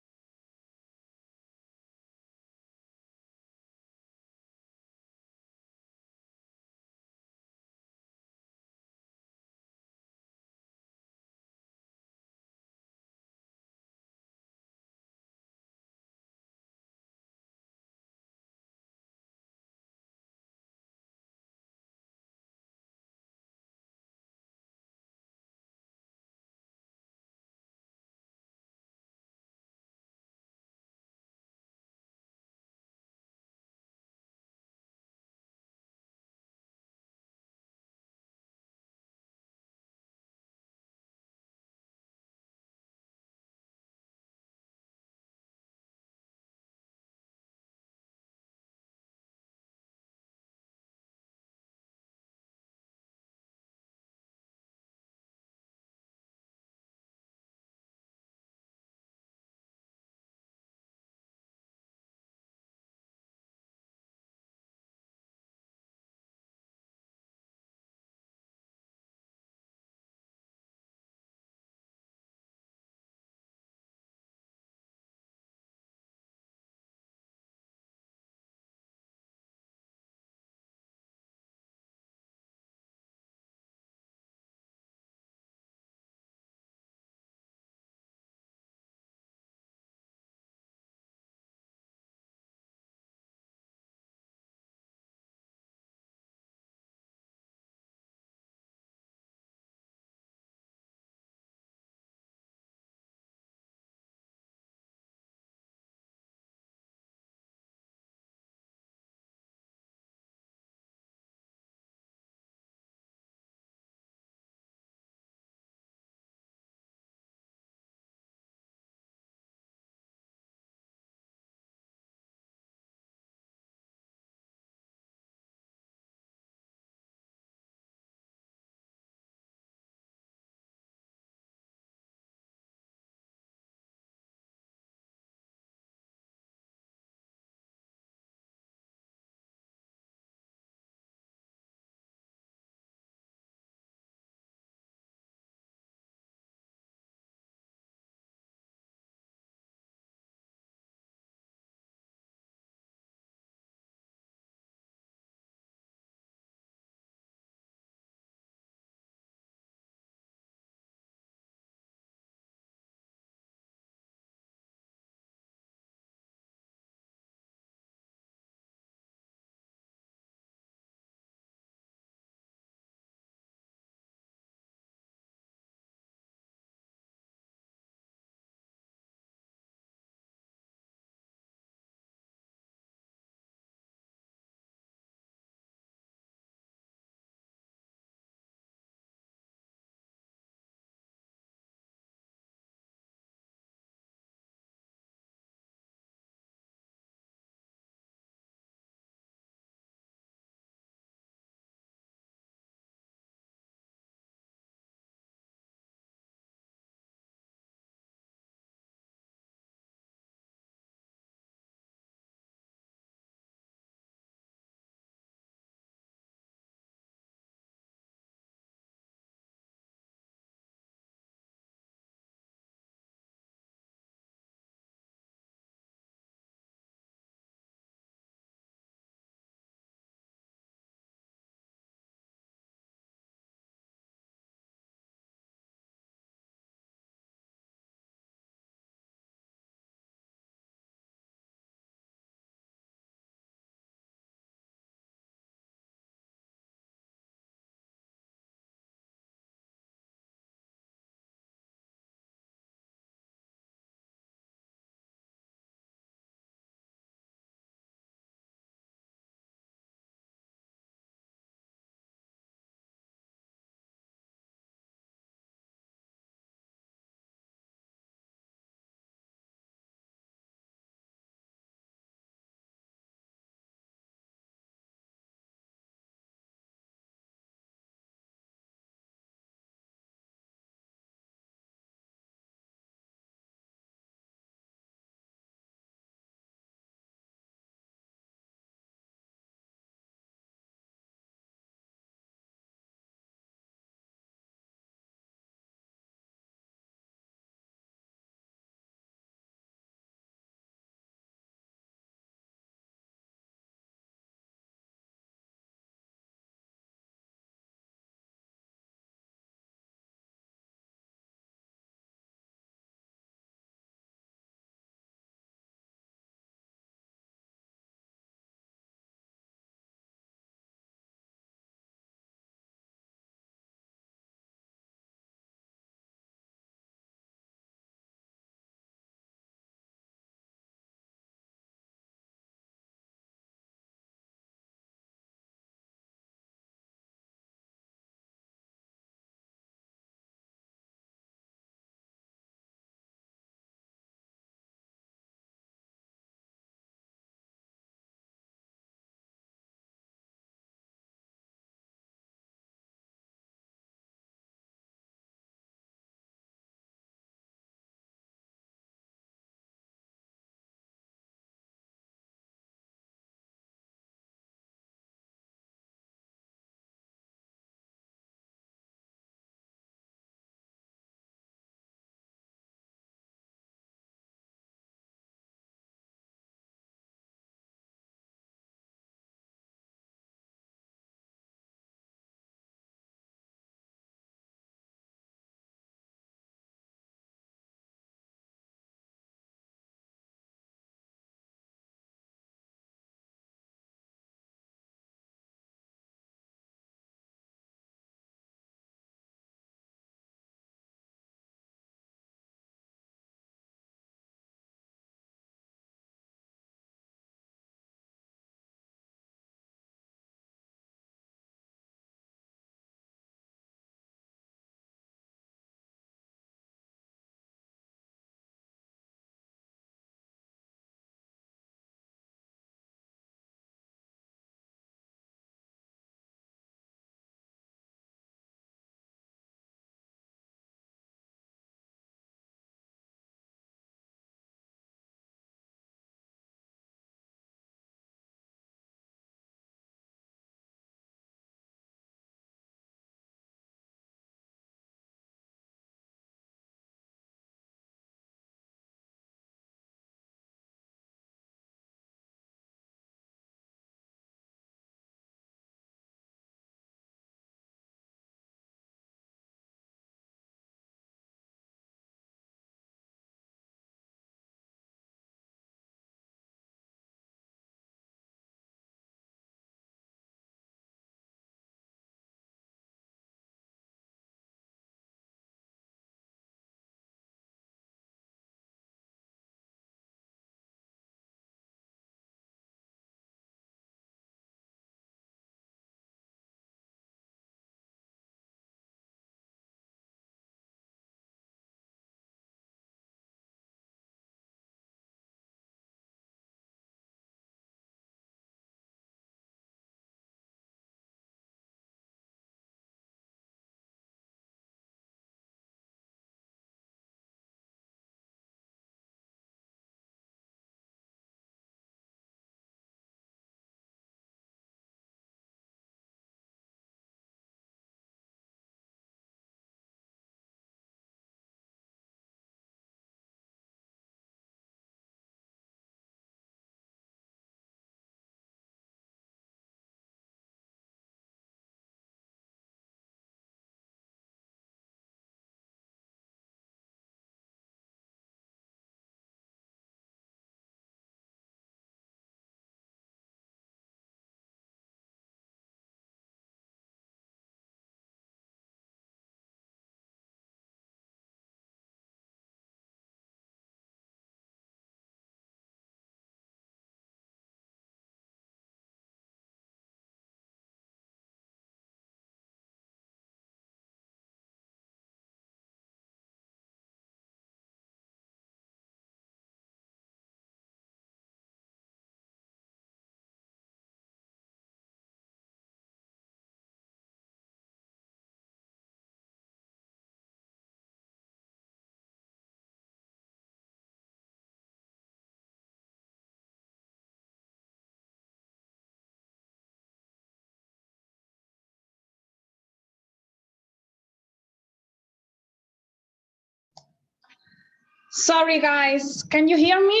Sorry, guys. Can you hear me?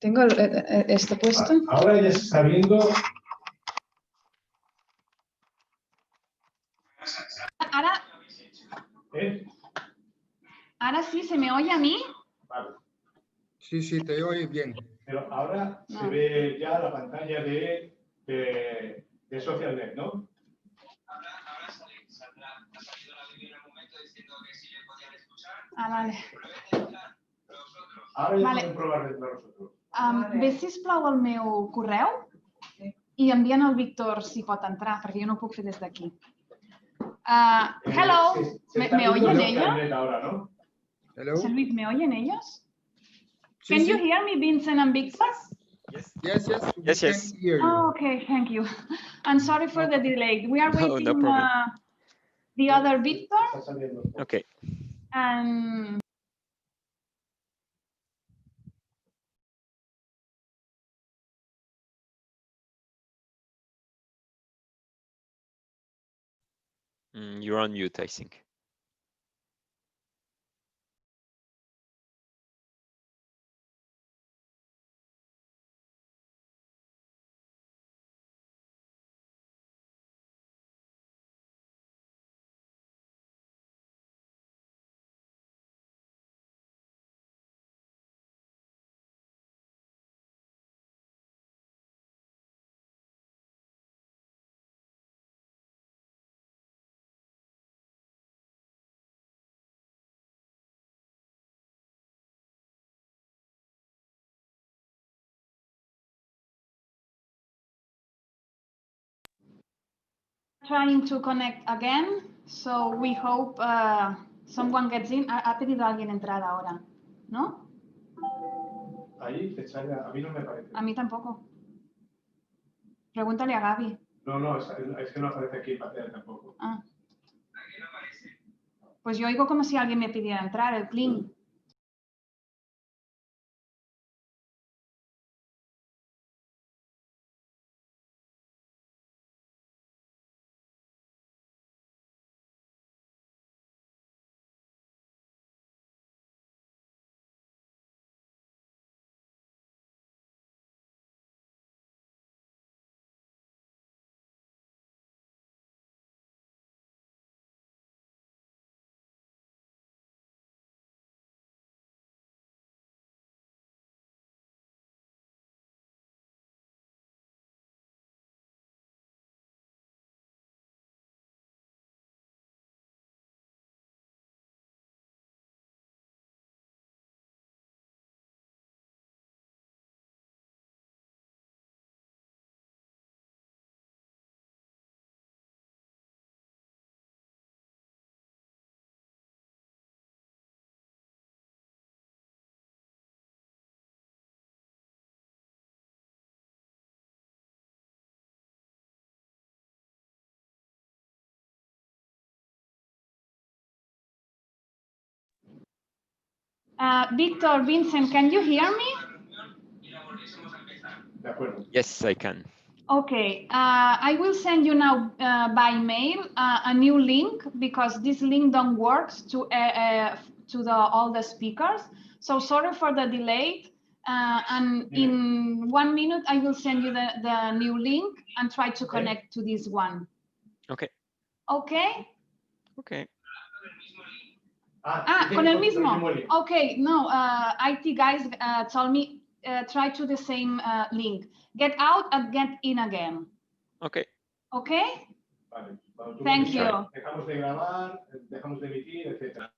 Tengo esto puesto. Ahora ya se está viendo. Ahora, ahora sí, ¿se me oye a mí? Vale. Sí, sí, te oye bien. Pero ahora No. se ve ya la pantalla de SOCIALNEET, ¿no? Ah, vale. Ara ja Vale. podem provar d'entrar nosaltres. Ve, sisplau, el meu correu i envien al Víctor si pot entrar, perquè jo no ho puc fer des d'aquí. Hello, ¿me oyen ellos? Ahora, ¿no? Hello? José Luis, ¿me oyen ellos? Sí, Can sí. you hear me, Vincent and Victor? Yes, yes. We Yes, can yes. hear you. Oh, okay, thank you. I'm sorry for the delay. We are No, waiting no problem. the other Victor Está saliendo. Okay. and You're on mute, I think. trying to connect again. So we hope someone gets in. Ha pedido alguien entrada ahora, ¿no? Ahí te sale, a mí no me aparece. A mí tampoco. Pregúntale a Gaby. No, es que no aparece aquí en pantalla tampoco. Ah. Pues yo oigo como si alguien me pidiera entrar, el clean. Victor, Vincent, can you hear me? De acuerdo. Yes, I can. Okay, I will send you now by mail a new link because this link don't work to all the speakers. So sorry for the delay. And in 1 minute, I will send you the new link and try to connect to this one. Okay. Okay? Okay. Con el mismo. Okay, no, IT guys told me try to the same link. Get out and get in again. Okay. Okay? Vale. Thank you. Dejamos de grabar, dejamos de emitir, etc.